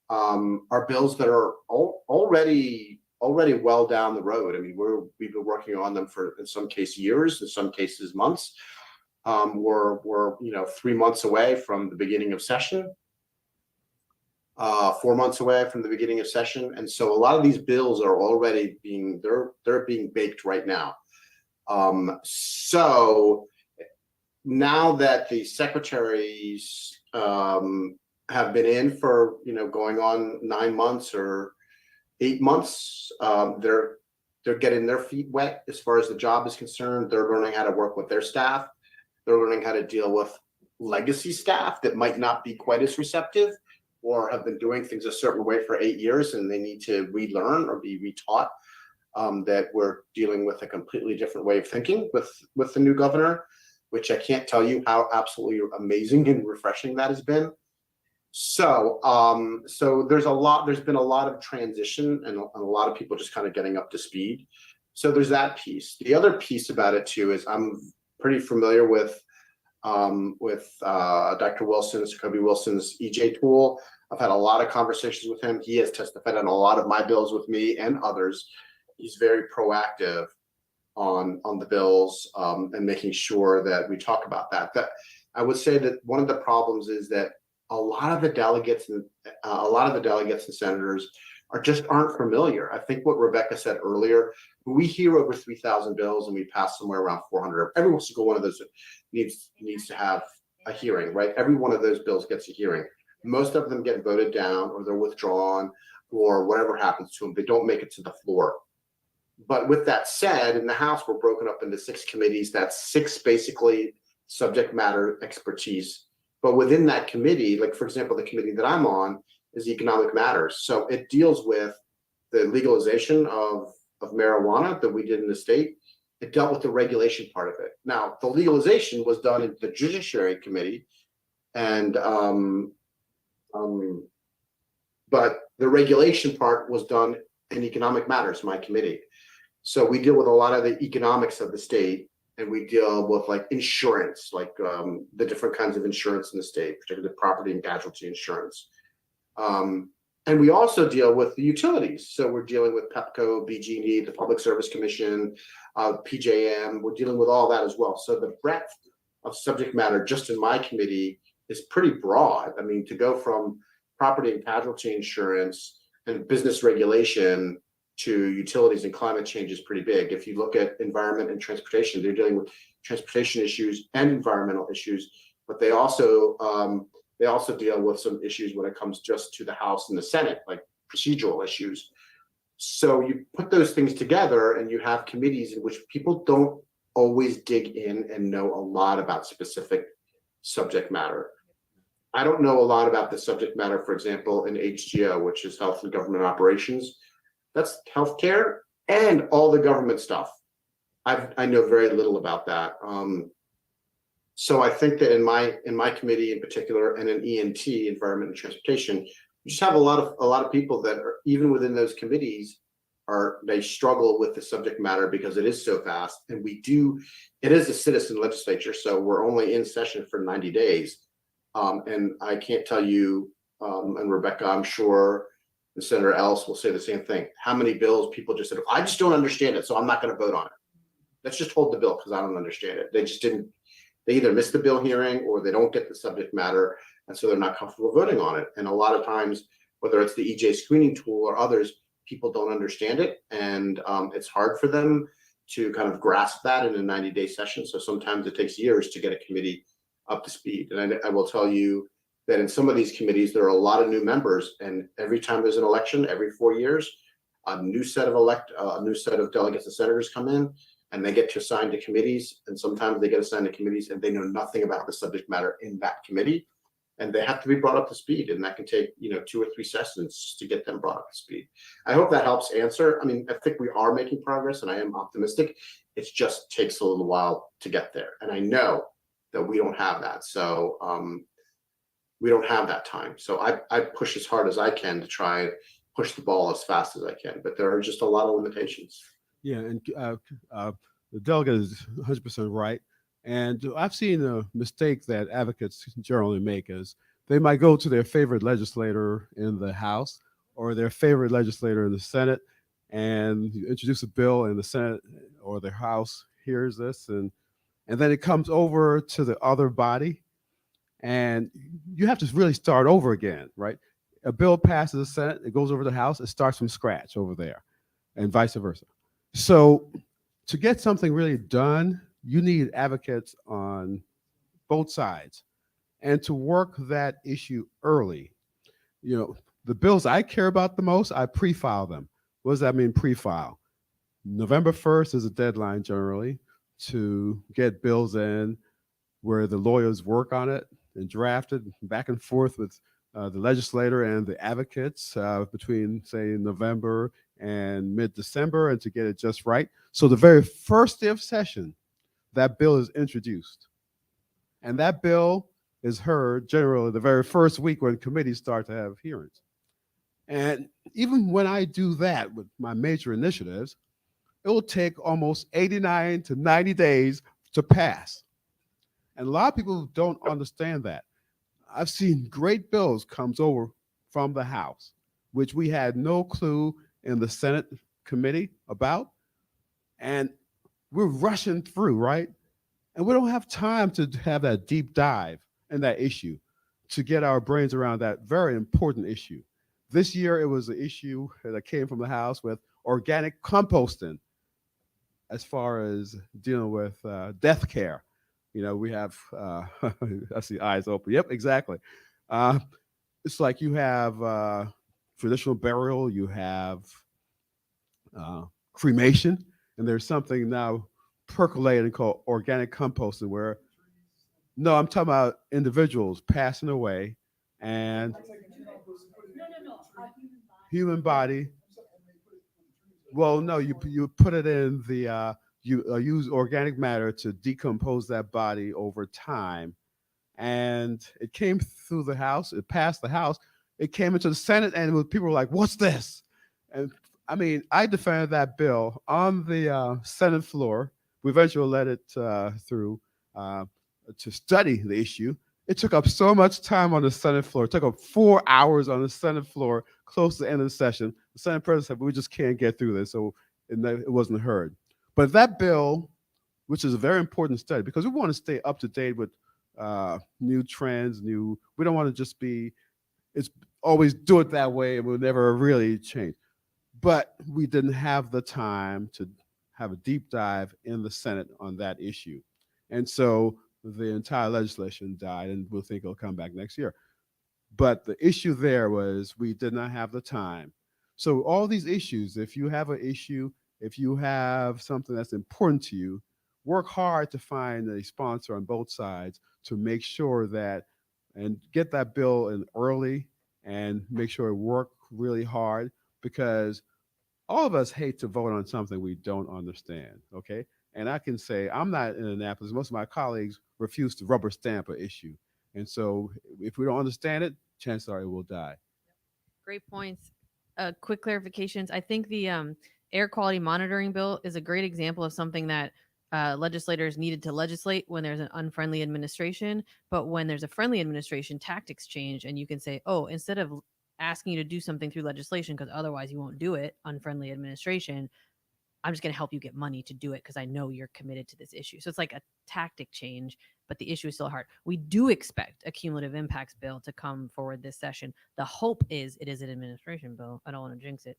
are bills that are already well down the road. I mean, we've been working on them for, in some cases, years, in some cases, months. We're 3 months away from the beginning of session, 4 months away from the beginning of session, and so a lot of these bills are already being baked right now. So now that the secretaries have been in for going on 9 months or 8 months, they're getting their feet wet as far as the job is concerned. They're learning how to work with their staff. They're learning how to deal with legacy staff that might not be quite as receptive or have been doing things a certain way for 8 years, and they need to relearn or be retaught that we're dealing with a completely different way of thinking with the new governor, which I can't tell you how absolutely amazing and refreshing that has been. So there's been a lot of transition and a lot of people just kind of getting up to speed. So there's that piece. The other piece about it too is I'm pretty familiar with Dr. Wilson's, Kobe Wilson's EJ tool. I've had a lot of conversations with him. He has testified on a lot of my bills with me and others. He's very proactive on the bills and making sure that we talk about that. That I would say that one of the problems is that a lot of the delegates and senators aren't familiar. I think what Rebecca said earlier, we hear over 3,000 bills and we pass somewhere around 400. Every single one of those needs to have a hearing, right? Every one of those bills gets a hearing. Most of them get voted down or they're withdrawn or whatever happens to them. They don't make it to the floor. But with that said, in the House, we're broken up into 6 committees. That's 6 basically subject matter expertise. But within that committee, like for example, the committee that I'm on is Economic Matters. So it deals with the legalization of marijuana that we did in the state. It dealt with the regulation part of it. Now, the legalization was done in the Judiciary Committee, and but the regulation part was done in Economic Matters, my committee. So we deal with a lot of the economics of the state, and we deal with like insurance, like the different kinds of insurance in the state, particularly property and casualty insurance. And we also deal with the utilities. So we're dealing with PEPCO, BG&E, the Public Service Commission, PJM. We're dealing with all that as well. So the breadth of subject matter just in my committee is pretty broad. I mean, to go from property and casualty insurance and business regulation to utilities and climate change is pretty big. If you look at environment and transportation, they're dealing with transportation issues and environmental issues, but they also deal with some issues when it comes just to the House and the Senate, like procedural issues. So you put those things together and you have committees in which people don't always dig in and know a lot about specific subject matter. I don't know a lot about the subject matter, for example, in HGO, which is Health and Government Operations. That's healthcare and all the government stuff. I know very little about that. So I think that in my committee in particular, and in ENT, Environment and Transportation, you just have a lot of people that are even within those committees they struggle with the subject matter because it is so vast. And it is a citizen legislature, so we're only in session for 90 days. And I can't tell you, and Rebecca, I'm sure, and Senator Ellis will say the same thing. How many bills people just said, I just don't understand it, so I'm not going to vote on it. Let's just hold the bill because I don't understand it. They either miss the bill hearing or they don't get the subject matter, and so they're not comfortable voting on it. And a lot of times, whether it's the EJ screening tool or others, people don't understand it, and it's hard for them to kind of grasp that in a 90-day session. So sometimes it takes years to get a committee up to speed. And I will tell you that in some of these committees, there are a lot of new members, and every time there's an election, every 4 years, a new set of delegates and senators come in, and they get assigned to committees. And sometimes they get assigned to committees and they know nothing about the subject matter in that committee, and they have to be brought up to speed. And that can take 2 or 3 sessions to get them brought up to speed. I hope that helps answer. I mean, I think we are making progress, and I am optimistic. It just takes a little while to get there, and I know that we don't have that. So we don't have that time. So I push as hard as I can to try and push the ball as fast as I can, but there are just a lot of limitations. Yeah, and the delegate is 100% right. And I've seen a mistake that advocates generally make is they might go to their favorite legislator in the House or their favorite legislator in the Senate, and you introduce a bill, and the Senate or the House hears this, and then it comes over to the other body, and you have to really start over again, right? A bill passes the Senate, it goes over to the House, it starts from scratch over there, and vice versa. So to get something really done, you need advocates on both sides, and to work that issue early. The bills I care about the most, I pre-file them. What does that mean, pre-file? November 1st is a deadline generally to get bills in, where the lawyers work on it and draft it back and forth with the legislator and the advocates between, say, November and mid-December, and to get it just right. So the very first day of session, that bill is introduced. And that bill is heard generally the very first week when committees start to have hearings. And even when I do that with my major initiatives, it will take almost 89 to 90 days to pass. And a lot of people don't understand that. I've seen great bills comes over from the House, which we had no clue in the Senate committee about. And we're rushing through, right? And we don't have time to have that deep dive in that issue to get our brains around that very important issue. This year, it was an issue that came from the House with organic composting as far as dealing with death care. We have, I see eyes open. Yep, exactly. It's like you have traditional burial, you have cremation, and there's something now percolating called organic composting where, no, I'm talking about individuals passing away and human body. Well, no, you put it in the, you use organic matter to decompose that body over time. And it came through the House, it passed the House, it came into the Senate, and people were like, what's this? And I mean, I defended that bill on the Senate floor. We eventually let it through to study the issue. It took up so much time on the Senate floor. It took up 4 hours on the Senate floor close to the end of the session, the Senate President said, we just can't get through this. So it wasn't heard. But that bill, which is a very important study, because we want to stay up to date with new trends, we don't want to just it's always do it that way and we'll never really change. But we didn't have the time to have a deep dive in the Senate on that issue. And so the entire legislation died, and we'll think it'll come back next year. But the issue there was we did not have the time. So all these issues, if you have an issue, if you have something that's important to you, work hard to find a sponsor on both sides to make sure that, and get that bill in early and make sure it work really hard, because all of us hate to vote on something we don't understand, okay? And I can say I'm not in Annapolis. Most of my colleagues refuse to rubber stamp an issue. And so if we don't understand it, chances are it will die. Great points. Quick clarifications. I think the air quality monitoring bill is a great example of something that legislators needed to legislate when there's an unfriendly administration. But when there's a friendly administration, tactics change, and you can say, oh, instead of asking you to do something through legislation, because otherwise you won't do it, unfriendly administration, I'm just going to help you get money to do it because I know you're committed to this issue. So it's like a tactic change, but the issue is still hard. We do expect a cumulative impacts bill to come forward this session. The hope is it is an administration bill. I don't want to jinx it.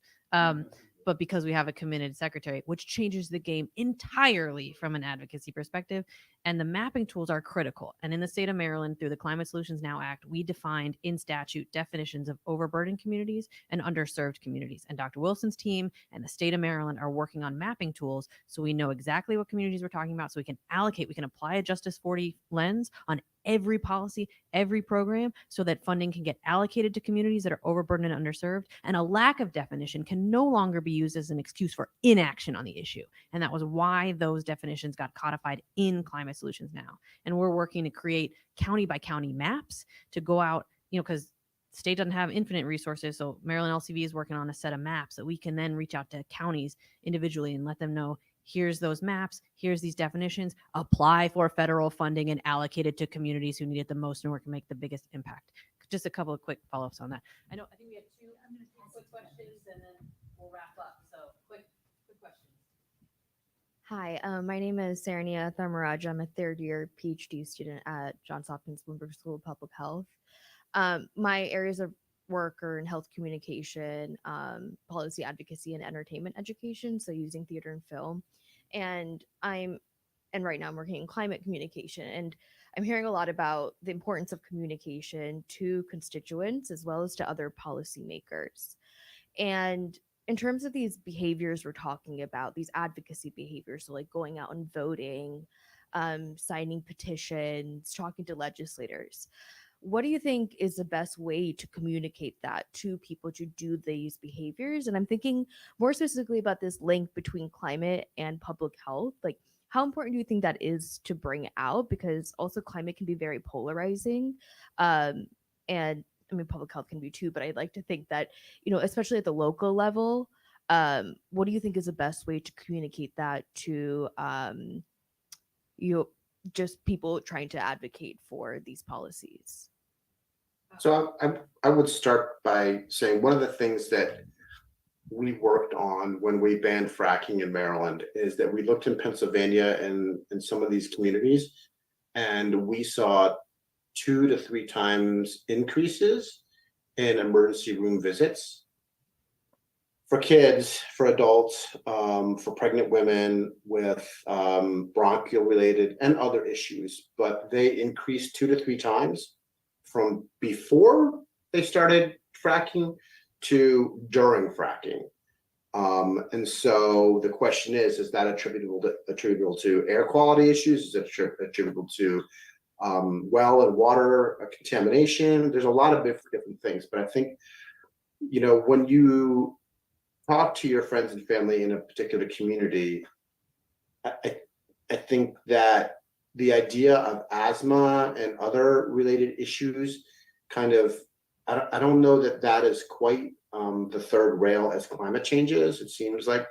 But because we have a committed secretary, which changes the game entirely from an advocacy perspective, and the mapping tools are critical. And in the state of Maryland, through the Climate Solutions Now Act, we defined in statute definitions of overburdened communities and underserved communities. And Dr. Wilson's team and the state of Maryland are working on mapping tools so we know exactly what communities we're talking about, so we can allocate, we can apply a Justice 40 lens on every policy, every program, so that funding can get allocated to communities that are overburdened and underserved. And a lack of definition can no longer be used as an excuse for inaction on the issue. And that was why those definitions got codified in Climate Solutions Now. And we're working to create county by county maps to go out, because the state doesn't have infinite resources. So Maryland LCV is working on a set of maps that we can then reach out to counties individually and let them know, here's those maps, here's these definitions, apply for federal funding and allocate it to communities who need it the most and where it can make the biggest impact. Just a couple of quick follow-ups on that. I think we have two quick questions and then we'll wrap up. So quick questions. Hi, my name is Sarania Tharmaraj. I'm a third-year PhD student at Johns Hopkins Bloomberg School of Public Health. My areas of work are in health communication, policy advocacy, and entertainment education, so using theater and film. And right now I'm working in climate communication, and I'm hearing a lot about the importance of communication to constituents as well as to other policymakers. And in terms of these behaviors we're talking about, these advocacy behaviors, so like going out and voting, signing petitions, talking to legislators, what do you think is the best way to communicate that to people to do these behaviors? And I'm thinking more specifically about this link between climate and public health. Like, how important do you think that is to bring out? Because also climate can be very polarizing. And I mean, public health can be too, but I'd like to think that, especially at the local level, what do you think is the best way to communicate that to, just people trying to advocate for these policies? So I would start by saying one of the things that we worked on when we banned fracking in Maryland is that we looked in Pennsylvania and in some of these communities, and we saw 2 to 3 times increases in emergency room visits for kids, for adults, for pregnant women with bronchial related and other issues, but they increased 2 to 3 times from before they started fracking to during fracking. And so the question is that attributable to air quality issues? Is it attributable to well and water contamination? There's a lot of different things, but I think, when you talk to your friends and family in a particular community, I think that the idea of asthma and other related issues kind of, I don't know that is quite the third rail as climate change is. It seems like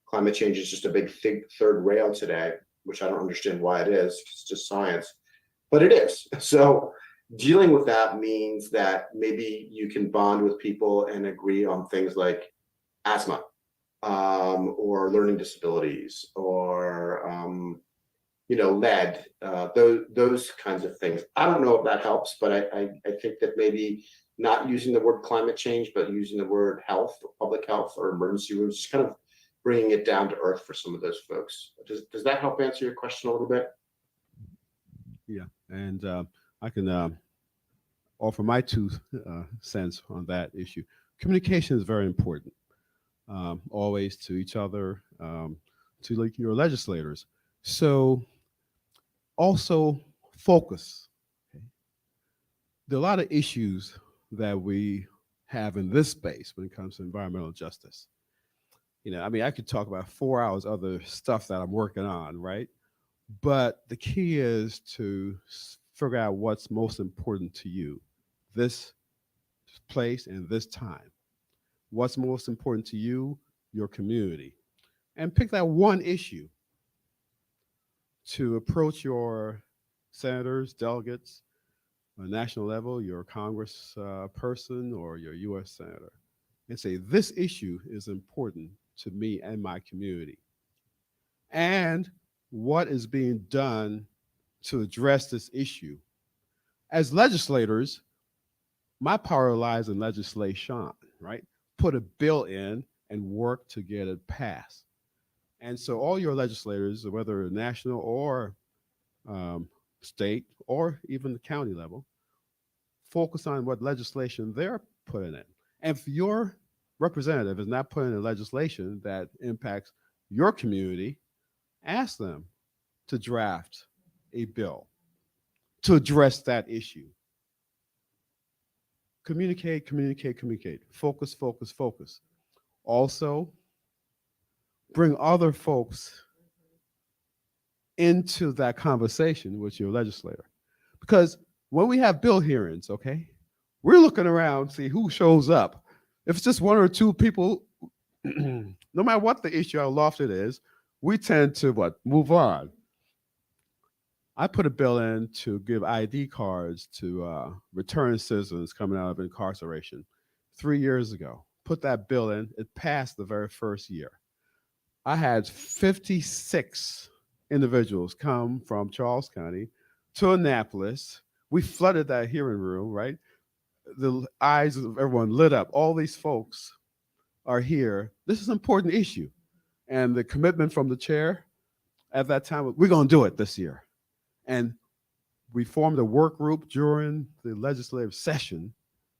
climate change is just a big third rail today, which I don't understand why it is. It's just science, but it is. So dealing with that means that maybe you can bond with people and agree on things like asthma, or learning disabilities, or lead, those kinds of things. I don't know if that helps, but I think that maybe not using the word climate change, but using the word health, public health, or emergency rooms, just kind of bringing it down to earth for some of those folks. Does that help answer your question a little bit? Yeah, and I can offer my two cents on that issue. Communication is very important, always to each other, to like your legislators. So also focus. Okay? There are a lot of issues that we have in this space when it comes to environmental justice. I mean, I could talk about 4 hours other stuff that I'm working on, right? But the key is to figure out what's most important to you, this place and this time. What's most important to you, your community, and pick that one issue to approach your senators, delegates, on a national level, your Congress person or your U.S. senator, and say, this issue is important to me and my community. And what is being done to address this issue? As legislators, my power lies in legislation, right? Put a bill in and work to get it passed. And so all your legislators, whether national or state or even the county level, focus on what legislation they're putting in. And if your representative is not putting in legislation that impacts your community, ask them to draft a bill to address that issue. Communicate, communicate, communicate. Focus, focus, focus. Also, bring other folks into that conversation with your legislator. Because when we have bill hearings, okay, we're looking around, see who shows up. If it's just one or two people, no matter what the issue, how lofty it is, we tend to move on. I put a bill in to give ID cards to return citizens coming out of incarceration 3 years ago. Put that bill in, it passed the very first year. I had 56 individuals come from Charles County to Annapolis. We flooded that hearing room, right? The eyes of everyone lit up. All these folks are here. This is an important issue. And the commitment from the chair at that time, we're going to do it this year. And we formed a work group during the legislative session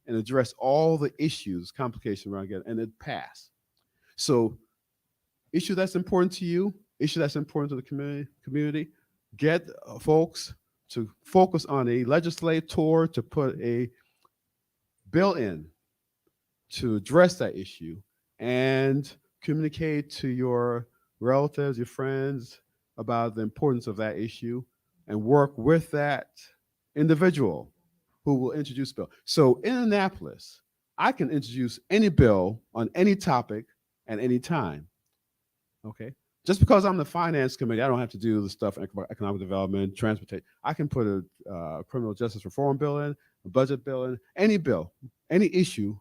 and addressed all the issues, complications around it, and it passed. So issue that's important to you, issue that's important to the community, get folks to focus on a legislator to put a bill in to address that issue and communicate to your relatives, your friends about the importance of that issue and work with that individual who will introduce bill. So in Annapolis, I can introduce any bill on any topic at any time. Okay. Just because I'm the finance committee, I don't have to do the stuff economic development, transportation. I can put a criminal justice reform bill in, a budget bill in, any bill, any issue.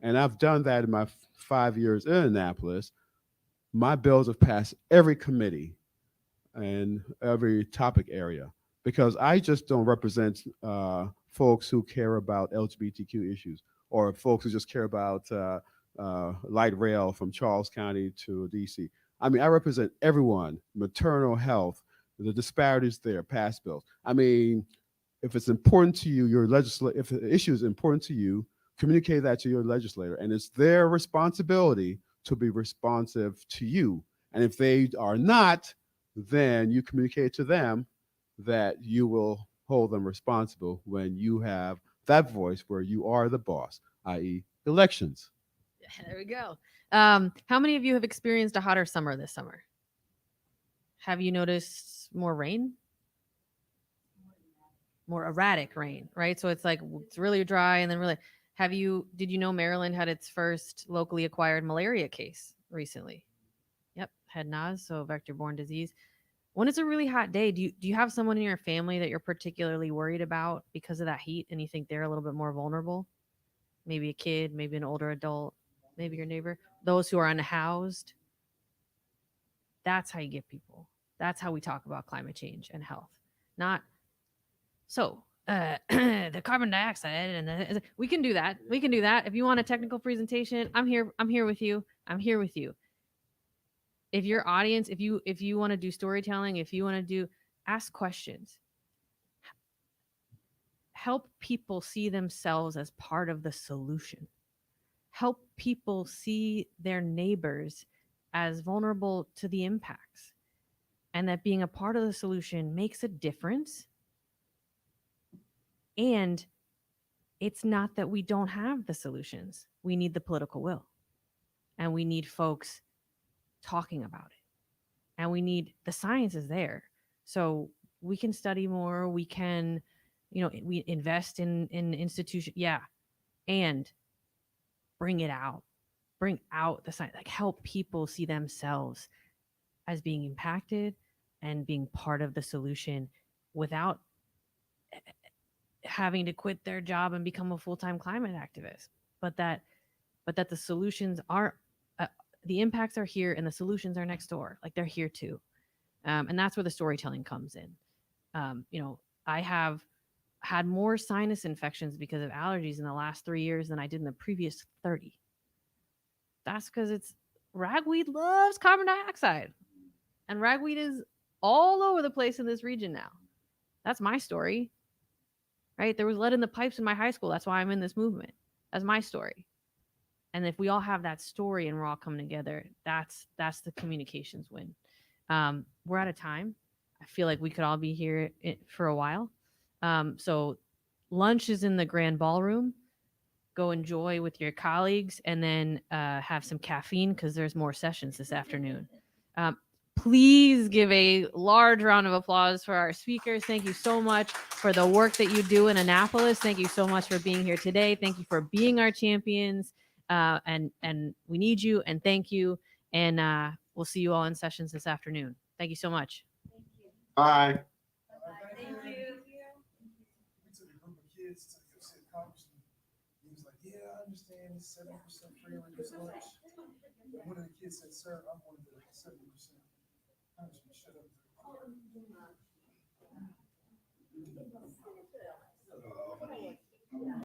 And I've done that in my 5 years in Annapolis. My bills have passed every committee and every topic area because I just don't represent folks who care about LGBTQ issues or folks who just care about light rail from Charles County to DC. I mean, I represent everyone, maternal health, the disparities there, past bills. I mean, if it's important to you, if the issue is important to you, communicate that to your legislator. And it's their responsibility to be responsive to you. And if they are not, then you communicate to them that you will hold them responsible when you have that voice where you are the boss, i.e. elections. There we go. How many of you have experienced a hotter summer this summer? Have you noticed more rain? More erratic rain, right? So it's like it's really dry and then really. Did you know Maryland had its first locally acquired malaria case recently? Yep, had NAS, so vector-borne disease. when it's a really hot day, do you have someone in your family that you're particularly worried about because of that heat and you think they're a little bit more vulnerable? Maybe a kid, maybe an older adult, maybe your neighbor, those who are unhoused. That's how you get people. That's how we talk about climate change and health. Not so the carbon dioxide and we can do that. We can do that. If you want a technical presentation, I'm here with you. I'm here with you. If your audience, if you want to do storytelling, if you want to do, ask questions. Help people see themselves as part of the solution. Help people see their neighbors as vulnerable to the impacts, and that being a part of the solution makes a difference. And it's not that we don't have the solutions. We need the political will, and we need folks talking about it, and we need the science is there. So we can study more. We can, we invest in institutions. Yeah. And bring it out, bring out the science, like help people see themselves as being impacted and being part of the solution without having to quit their job and become a full-time climate activist, but that the solutions are the impacts are here and the solutions are next door, like they're here too. And that's where the storytelling comes in. I have had more sinus infections because of allergies in the last 3 years than I did in the previous 30. That's because it's ragweed loves carbon dioxide, and ragweed is all over the place in this region now. That's my story, right? There was lead in the pipes in my high school. That's why I'm in this movement. That's my story. And if we all have that story and we're all coming together, that's the communications win. We're out of time. I feel like we could all be here for a while. So lunch is in the grand ballroom. Go enjoy with your colleagues, and then have some caffeine because there's more sessions this afternoon. Please give a large round of applause for our speakers. Thank you so much for the work that you do in Annapolis. Thank you so much for being here today. Thank you for being our champions. And we need you, and thank you. And we'll see you all in sessions this afternoon. Thank you so much. Bye. Thank you. We took a group of kids to go see a congressman. He was like, "Yeah, I understand it's 70% free on this lunch." One of the kids said, "Sir, I'm one of the 70%." Congressman, shut up. Oh.